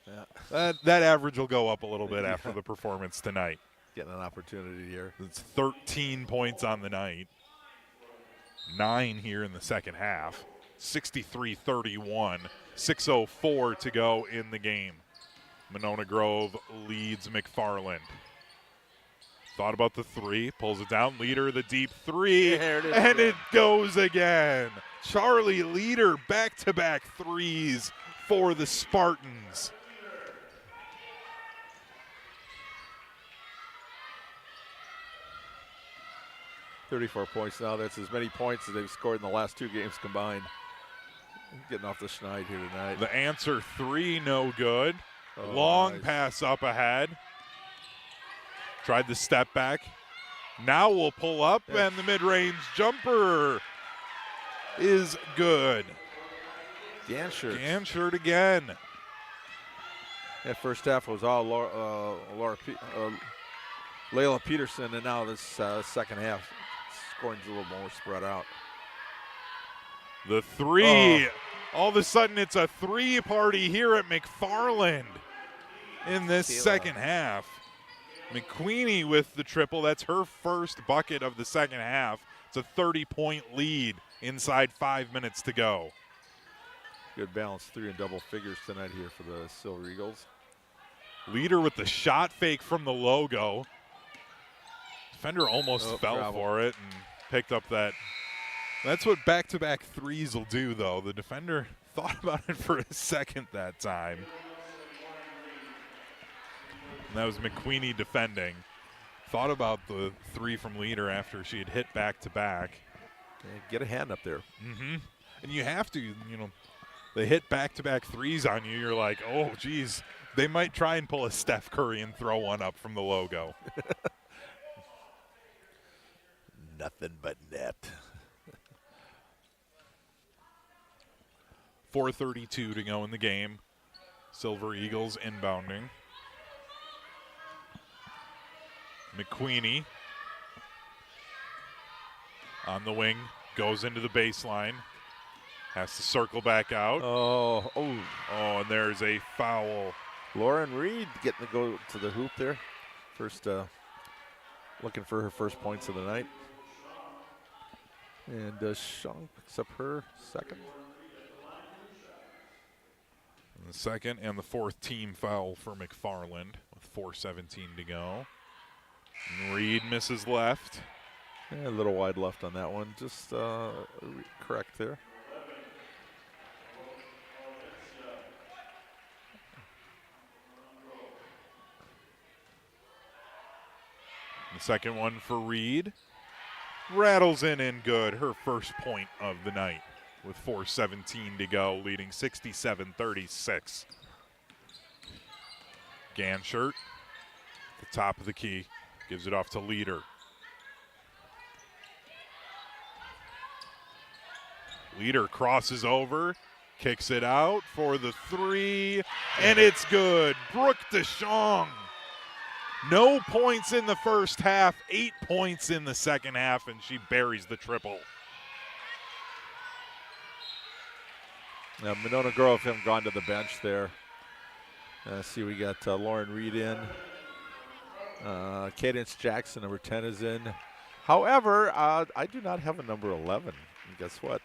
Yeah. That average will go up a little bit after the performance tonight. Getting an opportunity here. It's 13 points on the night. 9 here in the second half. 63-31. 6:04 to go in the game. Monona Grove leads McFarland. Thought about the three, pulls it down. Leader, the deep three, and it goes again. Charlie Leader, back-to-back threes for the Spartans. $34 points now. That's as many points as they've scored in the last 2 games combined. Getting off the schneid here tonight. The answer three, no good. Oh, Long nice. pass up ahead. Tried the step back. Now we'll pull up, and the mid-range jumper is good. Ganshert again. That first half was all Layla Peterson, and now this second half, scoring's a little more spread out. The three. All of a sudden, it's a three-party here at McFarland in this second half. McQueenie with the triple. That's her first bucket of the second half. It's a 30-point lead inside 5 minutes to go. Good balance, 3 in double figures tonight here for the Silver Eagles. Leader with the shot fake from the logo. Defender almost fell for it and picked up that. That's what back-to-back threes will do, though. The defender thought about it for a second that time. And that was McQueenie defending. Thought about the three from Leader after she had hit back-to-back. Yeah, get a hand up there. Mm-hmm. And you have to, they hit back-to-back threes on you. You're like, oh, geez, they might try and pull a Steph Curry and throw one up from the logo. Nothing but net. 4:32 to go in the game. Silver Eagles inbounding. McQueenie on the wing, goes into the baseline. Has to circle back out. Oh, and there's a foul. Lauren Reed getting to go to the hoop there. First, looking for her first points of the night. And Shong picks up her second. And the second and the fourth team foul for McFarland with 4:17 to go. And Reed misses left. Yeah, a little wide left on that one. Just correct there. The second one for Reed. Rattles in and good. Her first point of the night with 4:17 to go, leading 67-36. Ganshert at the top of the key. Gives it off to Leader. Leader crosses over, kicks it out for the three, and it's good. Brooke DeShong. No points in the first half, 8 points in the second half, and she buries the triple. Now, Monona Grove haven't gone to the bench there. See, we got Lauren Reed in. Cadence Jackson, number 10, is in. However, I do not have a number 11. And guess what?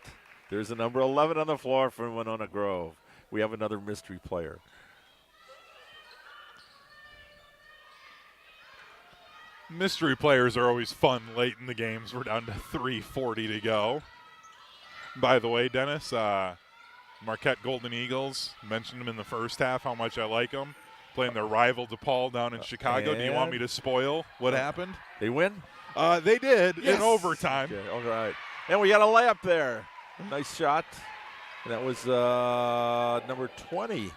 There's a number 11 on the floor for Monona Grove. We have another mystery player. Mystery players are always fun late in the games. We're down to 3:40 to go. By the way, Dennis, Marquette Golden Eagles, mentioned them in the first half, how much I like them. Playing their rival DePaul down in Chicago. Do you want me to spoil what happened? They win? They did in Yes. overtime. Okay, all right. And we got a layup there. Nice shot. And that was number 20,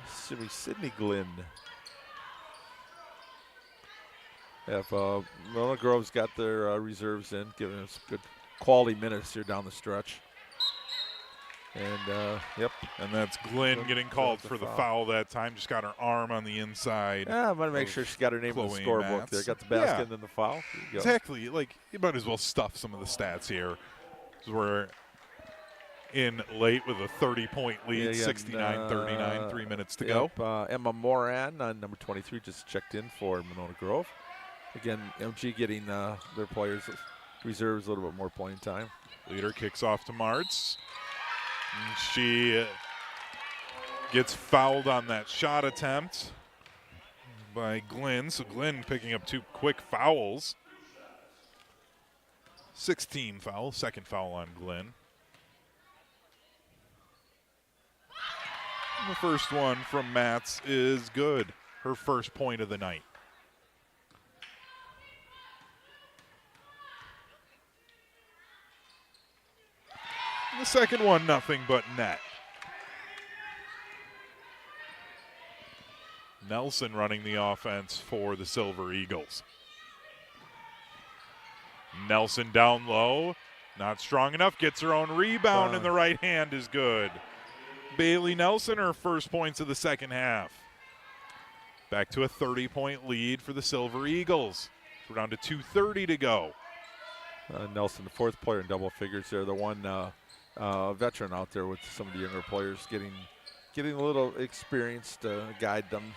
Sydney Glynn. Monona Grove's got their reserves in, giving us good quality minutes here down the stretch. And, yep. And that's Glynn getting called for the foul that time. Just got her arm on the inside. Yeah, I want to make sure she's got her name in the scorebook there. Got the basket and then the foul. Exactly. Like, you might as well stuff some of the stats here. This is where in late with a 30-point lead, 69-39, 3 minutes to go. Emma Moran, number 23, just checked in for Monona Grove. Again, MG getting their players, reserves, a little bit more playing time. Leader kicks off to Martz. And she gets fouled on that shot attempt by Glynn. So Glynn picking up 2 quick fouls. 16 foul, second foul on Glynn. The first one from Matz is good. Her first point of the night. The second one, nothing but net. Nelson running the offense for the Silver Eagles. Nelson down low, not strong enough, gets her own rebound, and the right hand is good. Bailey Nelson, her first points of the second half. Back to a 30-point lead for the Silver Eagles. We're down to 2:30 to go. Nelson, the fourth player in double figures there, the one veteran out there with some of the younger players getting a little experience to guide them.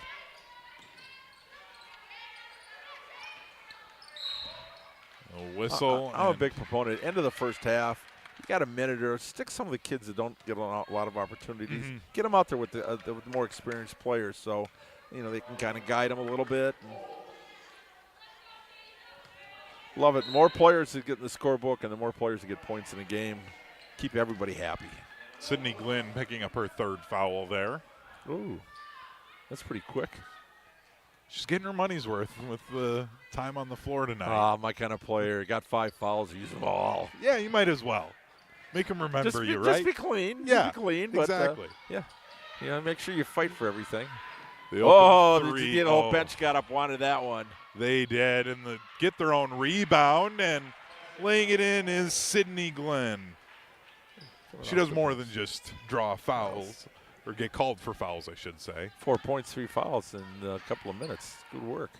A whistle. I'm a big proponent. End of the first half, you got a minute or stick some of the kids that don't get a lot of opportunities. Mm-hmm. Get them out there with the more experienced players, so they can kind of guide them a little bit. Love it. The more players that get in the scorebook and the more players that get points in the game, keep everybody happy. Sydney Glynn picking up her third foul there. Ooh, that's pretty quick. She's getting her money's worth with the time on the floor tonight. My kind of player. Got 5 fouls, use them all. Yeah, you might as well. Make them remember you, right? Just be clean. Yeah, be clean. exactly. But, make sure you fight for everything. The whole bench got up, wanted that one. They did, and get their own rebound, and laying it in is Sydney Glynn. She does more than just draw fouls, or get called for fouls, I should say. 4 points, 3 fouls in a couple of minutes. Good work.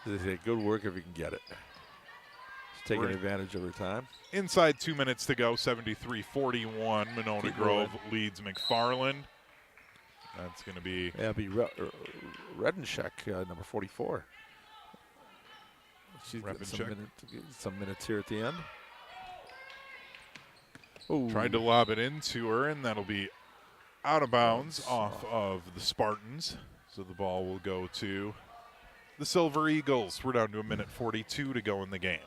They say good work if you can get it. She's taking advantage of her time. Inside 2 minutes to go, 73-41. Monona Grove leads McFarland. That's going to be... Yeah, it'll be Redenschek, number 44. She's got some minutes here at the end. Ooh. Tried to lob it into her, and that'll be out of bounds off of the Spartans. So the ball will go to the Silver Eagles. We're down to 1:42 to go in the game.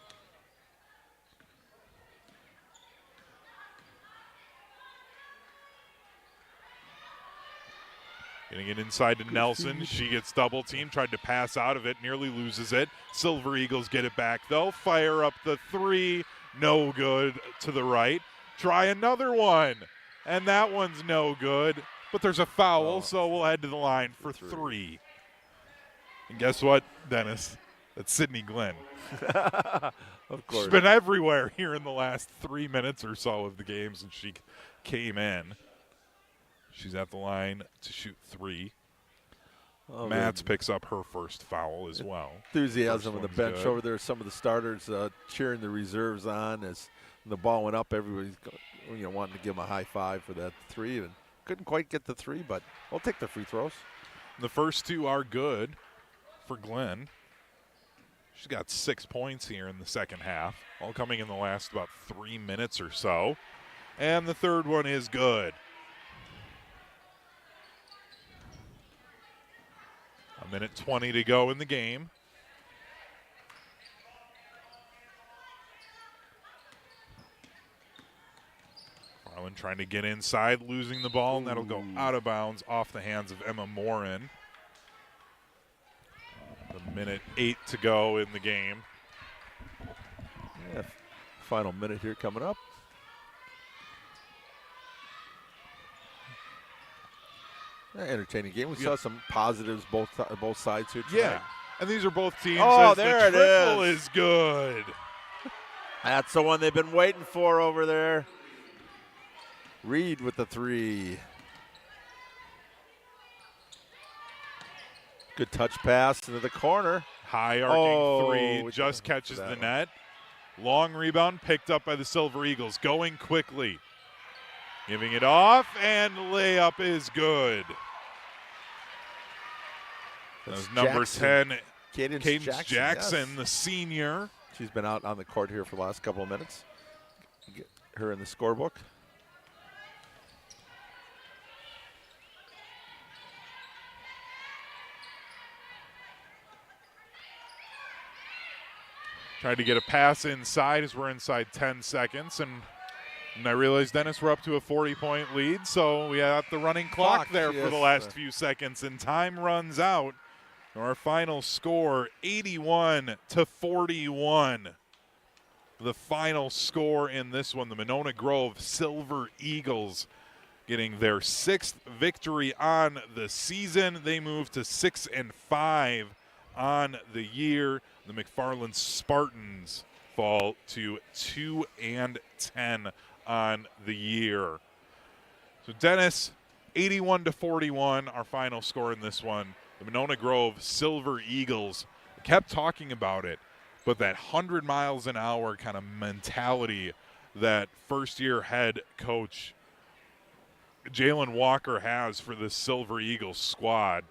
Getting it inside to Nelson. She gets double teamed, tried to pass out of it, nearly loses it. Silver Eagles get it back, though. Fire up the 3, no good to the right. Try another one, and that one's no good. But there's a foul, so we'll head to the line for 3. And guess what, Dennis? That's Sydney Glynn. Of course. She's been everywhere here in the last 3 minutes or so of the game since she came in. She's at the line to shoot 3. Matz picks up her first foul as well. Enthusiasm on the bench over there. Some of the starters cheering the reserves on as the ball went up. Everybody's wanting to give them a high five for that 3, and couldn't quite get the 3, but we'll take the free throws. The first 2 are good for Glynn. She's got 6 points here in the second half, all coming in the last about 3 minutes or so. And the third one is good. 1:20 to go in the game. Marlin trying to get inside, losing the ball, and that'll go out of bounds off the hands of Emma Morin. 1:08 to go in the game. Yeah, final minute here coming up. Entertaining game. We saw some positives both sides here tonight. Yeah, and these are both teams. There it triple is good. That's the one they've been waiting for over there. Reed with the 3. Good touch pass into the corner. High arcing 3, just catches the net. Long rebound picked up by the Silver Eagles. Going quickly. Giving it off, and layup is good. That was number 10, Cadence Jackson, the senior. She's been out on the court here for the last couple of minutes. Get her in the scorebook. Tried to get a pass inside as we're inside 10 seconds, and I realized, Dennis, we're up to a 40-point lead, so we have the running clock there for the last few seconds, and time runs out. Our final score, 81-41. The final score in this one, the Monona Grove Silver Eagles getting their 6th victory on the season. They move to 6-5 on the year. The McFarland Spartans fall to 2-10 on the year. So Dennis, 81-41, our final score in this one. The Monona Grove Silver Eagles kept talking about it, but that 100 miles an hour kind of mentality that first-year head coach Jalen Walker has for the Silver Eagles squad,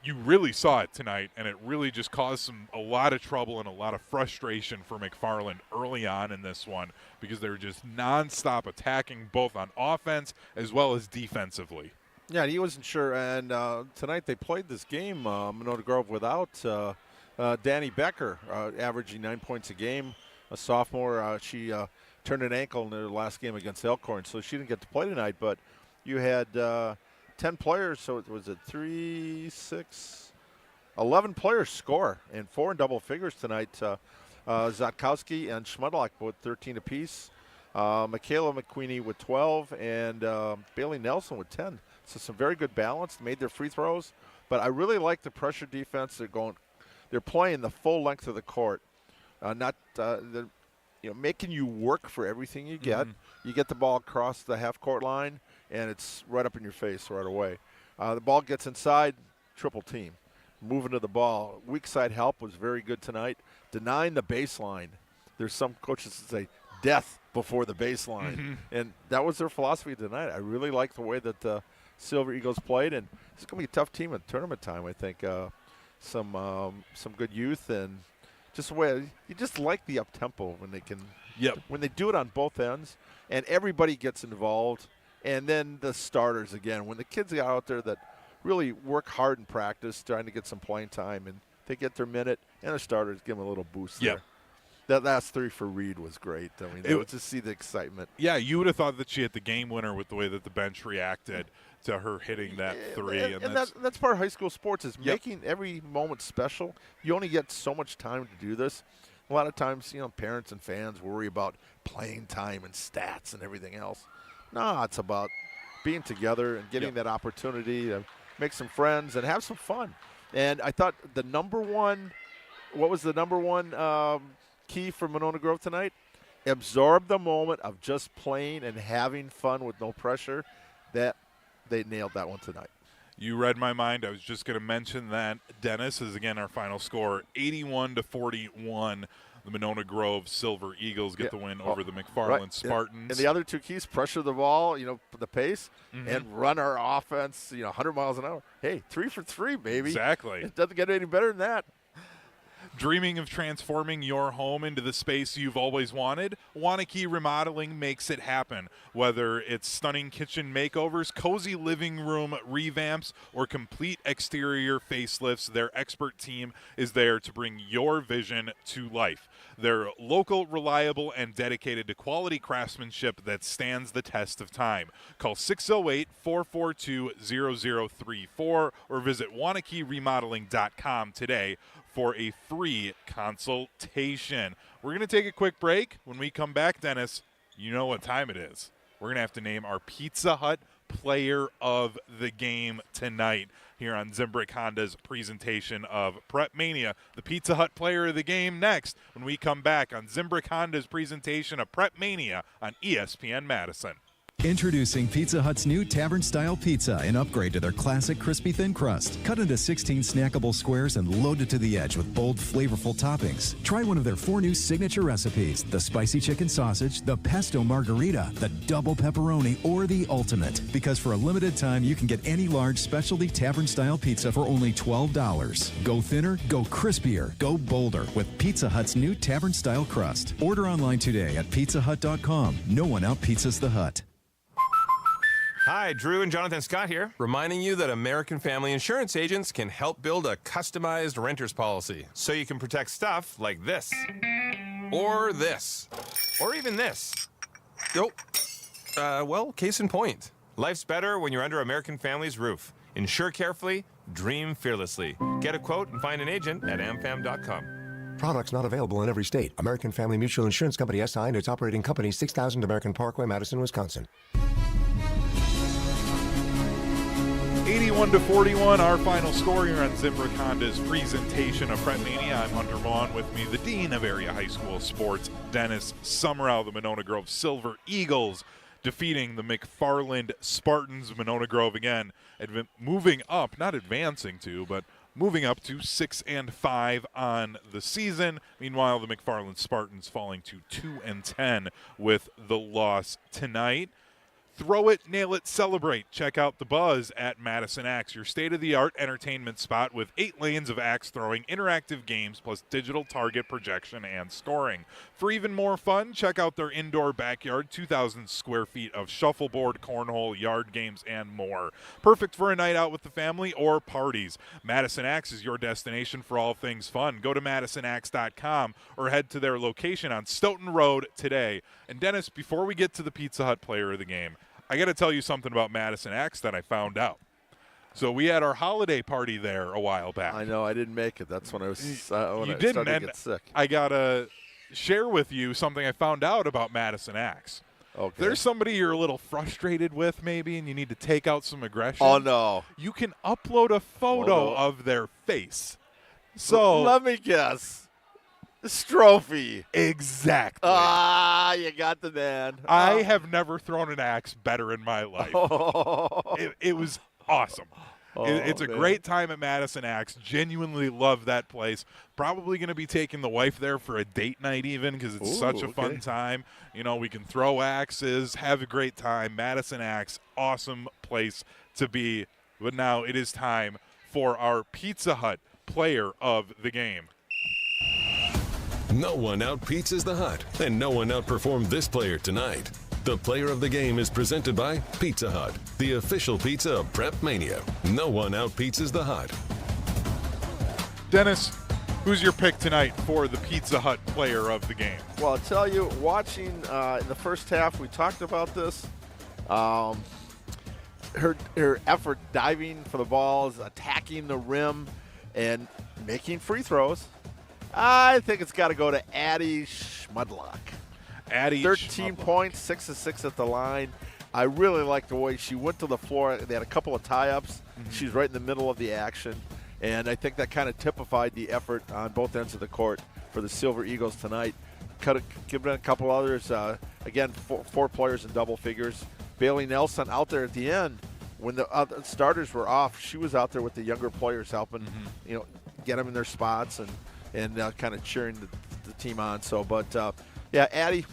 you really saw it tonight, and it really just caused a lot of trouble and a lot of frustration for McFarland early on in this one because they were just nonstop attacking both on offense as well as defensively. Yeah, he wasn't sure, and tonight they played this game, Monona Grove, without Danny Becker, averaging 9 points a game, a sophomore. She turned an ankle in their last game against Elkhorn, so she didn't get to play tonight, but you had 10 players, so it was 11 players score, and 4 in double figures tonight. Zatkowski and Schmudlock both 13 apiece. Michaela McQueenie with 12, and Bailey Nelson with 10. So some very good balance. Made their free throws, but I really like the pressure defense. They're playing the full length of the court, making you work for everything you get. Mm-hmm. You get the ball across the half-court line, and it's right up in your face right away. The ball gets inside, triple team. Moving to the ball. Weak side help was very good tonight. Denying the baseline. There's some coaches that say death before the baseline, mm-hmm. and that was their philosophy tonight. I really like the way that the Silver Eagles played, and it's going to be a tough team at tournament time, I think. Some good youth, and just the way you just like the up-tempo when they can when they do it on both ends, and everybody gets involved. And then the starters again, when the kids are out there that really work hard in practice, trying to get some playing time, and they get their minute, and the starters give them a little boost there. That last 3 for Reed was great. I mean, it was to see the excitement. Yeah, you would have thought that she hit the game winner with the way that the bench reacted to her hitting that 3. And that's part of high school sports is making every moment special. You only get so much time to do this. A lot of times, parents and fans worry about playing time and stats and everything else. No, it's about being together and getting that opportunity to make some friends and have some fun. And I thought what was the number one key for Monona Grove tonight? Absorb the moment of just playing and having fun with no pressure. That they nailed that one tonight. You read my mind. I was just going to mention that. Dennis is, again, our final score, 81-41. The Monona Grove Silver Eagles get the win over the McFarland Spartans. And the other 2 keys, pressure the ball, the pace, and run our offense, 100 miles an hour. Hey, 3 for 3, baby. Exactly. It doesn't get any better than that. Dreaming of transforming your home into the space you've always wanted? Wanakee Remodeling makes it happen. Whether it's stunning kitchen makeovers, cozy living room revamps, or complete exterior facelifts, their expert team is there to bring your vision to life. They're local, reliable, and dedicated to quality craftsmanship that stands the test of time. Call 608-442-0034 or visit WanakeeRemodeling.com today for a free consultation. We're going to take a quick break. When we come back, Dennis, you know what time it is. We're going to have to name our Pizza Hut player of the game tonight here on Zimbrick Honda's presentation of Prepmania. The Pizza Hut player of the game next when we come back on Zimbrick Honda's presentation of Prepmania on ESPN Madison. Introducing Pizza Hut's new tavern-style pizza, an upgrade to their classic crispy thin crust. Cut into 16 snackable squares and loaded to the edge with bold, flavorful toppings. Try one of their 4 new signature recipes: the spicy chicken sausage, the pesto margarita, the double pepperoni, or the ultimate. Because for a limited time, you can get any large specialty tavern-style pizza for only $12. Go thinner, go crispier, go bolder with Pizza Hut's new tavern-style crust. Order online today at pizzahut.com. No one out-pizzas the Hut. Hi, Drew and Jonathan Scott here, reminding you that American Family Insurance agents can help build a customized renter's policy so you can protect stuff like this, or this, or even this. Well, case in point. Life's better when you're under American Family's roof. Insure carefully, dream fearlessly. Get a quote and find an agent at amfam.com. Products not available in every state. American Family Mutual Insurance Company SI and its operating company, 6000 American Parkway, Madison, Wisconsin. 81-41, our final score here on Zimbrick Honda's presentation of Prepmania. I'm Hunter Vaughn. With me, the Dean of Area High School Sports, Dennis Summerall. The Monona Grove Silver Eagles defeating the McFarland Spartans. Monona Grove, again, moving up, not advancing to, but moving up to 6-5 on the season. Meanwhile, the McFarland Spartans falling to 2-10 with the loss tonight. Throw it, nail it, celebrate. Check out the Buzz at Madison Axe, your state-of-the-art entertainment spot with 8 lanes of axe throwing, interactive games, plus digital target projection and scoring. For even more fun, check out their indoor backyard, 2,000 square feet of shuffleboard, cornhole, yard games, and more. Perfect for a night out with the family or parties. Madison Axe is your destination for all things fun. Go to MadisonAxe.com or head to their location on Stoughton Road today. And Dennis, before we get to the Pizza Hut player of the game, I got to tell you something about Madison Axe that I found out. So we had our holiday party there a while back. I know, I didn't make it. That's when I was when you I didn't, started to and get sick. I got to share with you something I found out about Madison Axe. Okay. There's somebody you're a little frustrated with maybe and you need to take out some aggression. Oh, no. You can upload a photo of their face. So let me guess. Strophy. Exactly. Ah, you got the man. I have never thrown an axe better in my life. It was awesome. It's a great time at Madison Axe. Genuinely love that place. Probably going to be taking the wife there for a date night even because it's such a fun time. You know, we can throw axes, have a great time. Madison Axe, awesome place to be. But now it is time for our Pizza Hut player of the game. No one out-pizzas the Hut, and no one outperformed this player tonight. The player of the game is presented by Pizza Hut, the official pizza of Prepmania. No one out-pizzas the Hut. Dennis, who's your pick tonight for the Pizza Hut player of the game? Well, I'll tell you, watching in the first half, we talked about this. Her effort diving for the balls, attacking the rim, and making free throws. I think it's got to go to Addie Schmudlock. Addie 13 points, 6 of 6 at the line. I really like the way she went to the floor. They had a couple of tie-ups. She's right in the middle of the action. And I think that kind of typified the effort on both ends of the court for the Silver Eagles tonight. Give it a couple others. Again, four players in double figures. Bailey Nelson out there at the end. When the other starters were off, she was out there with the younger players helping, get them in their spots and kind of cheering the team on. So, yeah, Addie,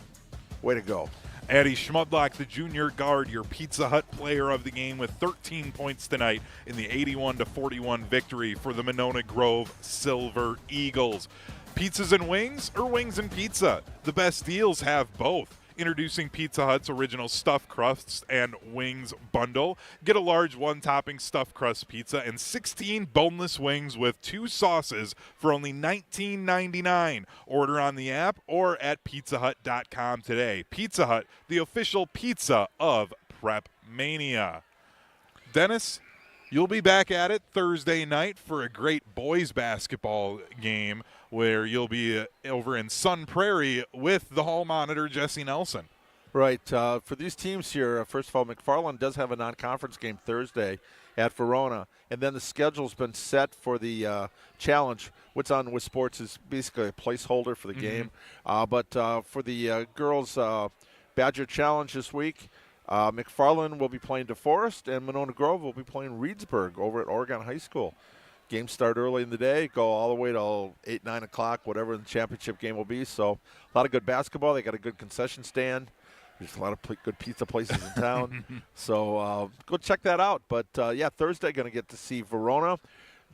way to go. Addie Schmudlock, the junior guard, your Pizza Hut player of the game with 13 points tonight in the 81-41 victory for the Monona Grove Silver Eagles. Pizzas and wings or wings and pizza? The best deals have both. Introducing Pizza Hut's original stuffed crusts and wings bundle. Get a large one-topping stuffed crust pizza and 16 boneless wings with 2 sauces for only $19.99. Order on the app or at pizzahut.com today. Pizza Hut, the official pizza of Prepmania. Dennis, you'll be back at it Thursday night for a great boys basketball game where you'll be over in Sun Prairie with the hall monitor, Jesse Nelson. Right. For these teams here, first of all, McFarland does have a non-conference game Thursday at Verona, and then the schedule's been set for the challenge. What's on with sports is basically a placeholder for the game. But for the girls' Badger Challenge this week, McFarland will be playing DeForest, and Monona Grove will be playing Reedsburg over at Oregon High School. Games start early in the day, go all the way till 8, 9 o'clock, whatever the championship game will be. So a lot of good basketball. They got a good concession stand. There's a lot of good pizza places in town. So go check that out. But, Thursday going to get to see Verona.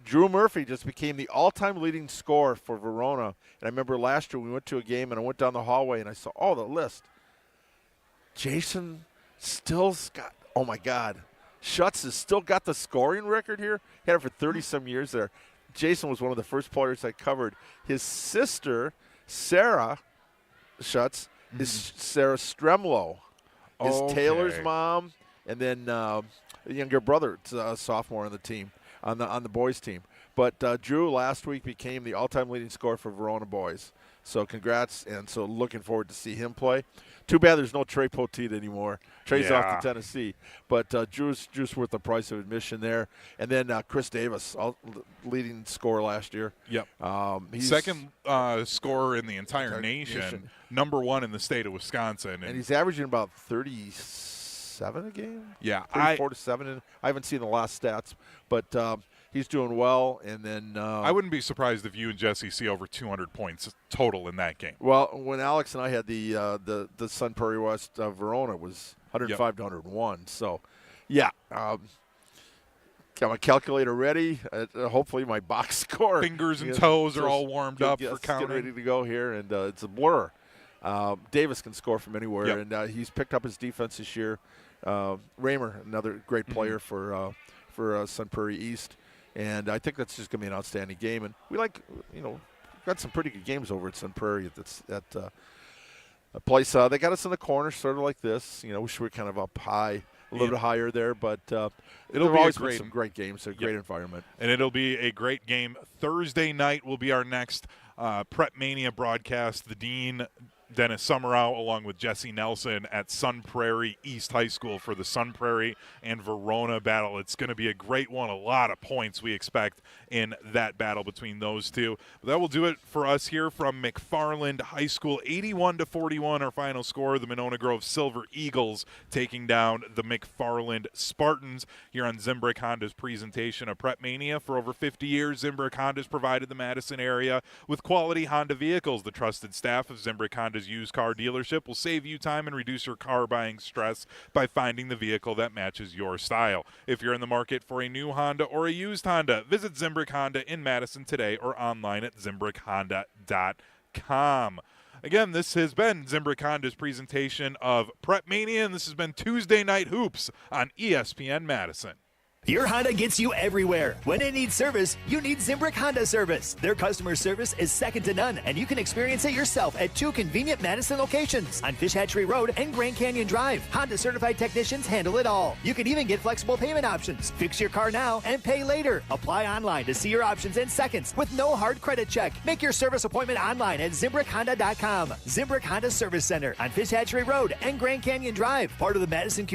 Drew Murphy just became the all-time leading scorer for Verona. And I remember last year we went to a game, and I went down the hallway, and I saw, the list. Jason Stills got, oh, my God. Schutz has still got the scoring record here. He had it for 30-some years there. Jason was one of the first players I covered. His sister, Sarah Schutz, is Sarah Stremlow, is Taylor's mom, and then a younger brother, a sophomore on the team, on the boys' team. But Drew last week became the all-time leading scorer for Verona boys. So congrats, and so looking forward to see him play. Too bad there's no Trey Poteet anymore. Trey's off to Tennessee. But Drew's worth the price of admission there. And then Chris Davis, leading scorer last year. Yep. He's second scorer in the entire nation. Number 1 in the state of Wisconsin. And he's averaging about 37 a game? Yeah. 34 to 7. I haven't seen the last stats. But he's doing well. And then I wouldn't be surprised if you and Jesse see over 200 points total in that game. Well, when Alex and I had the Sun Prairie West Verona was 105 to 101. So, got my calculator ready. Hopefully my box score. Fingers and toes are all warmed up for counting. Get ready to go here, and it's a blur. Davis can score from anywhere, and he's picked up his defense this year. Raymer, another great player for Sun Prairie East. And I think that's just going to be an outstanding game. And we got some pretty good games over at Sun Prairie at a place. They got us in the corner, sort of like this. Wish we were kind of up high, a little bit higher there. But it'll be always some great games, a great environment. And it'll be a great game. Thursday night will be our next Prepmania broadcast. The Dean, Dennis Summerow, along with Jesse Nelson at Sun Prairie East High School for the Sun Prairie and Verona battle. It's going to be a great one. A lot of points we expect in that battle between those two. But that will do it for us here from McFarland High School. 81-41, our final score. The Monona Grove Silver Eagles taking down the McFarland Spartans here on Zimbrick Honda's presentation of Prepmania. For over 50 years, Zimbrick Honda's provided the Madison area with quality Honda vehicles. The trusted staff of Zimbrick Honda's used car dealership will save you time and reduce your car buying stress by finding the vehicle that matches your style. If you're in the market for a new Honda or a used Honda, visit Zimbrick Honda in Madison today or online at ZimbrickHonda.com. Again, this has been Zimbrick Honda's presentation of Prepmania, and this has been Tuesday Night Hoops on ESPN Madison. Your Honda gets you everywhere. When it needs service, you need Zimbrick Honda service. Their customer service is second to none, and you can experience it yourself at 2 convenient Madison locations on Fish Hatchery Road and Grand Canyon Drive. Honda certified technicians handle it all. You can even get flexible payment options. Fix your car now and pay later. Apply online to see your options in seconds with no hard credit check. Make your service appointment online at ZimbrickHonda.com. Zimbrick Honda Service Center on Fish Hatchery Road and Grand Canyon Drive, part of the Madison Community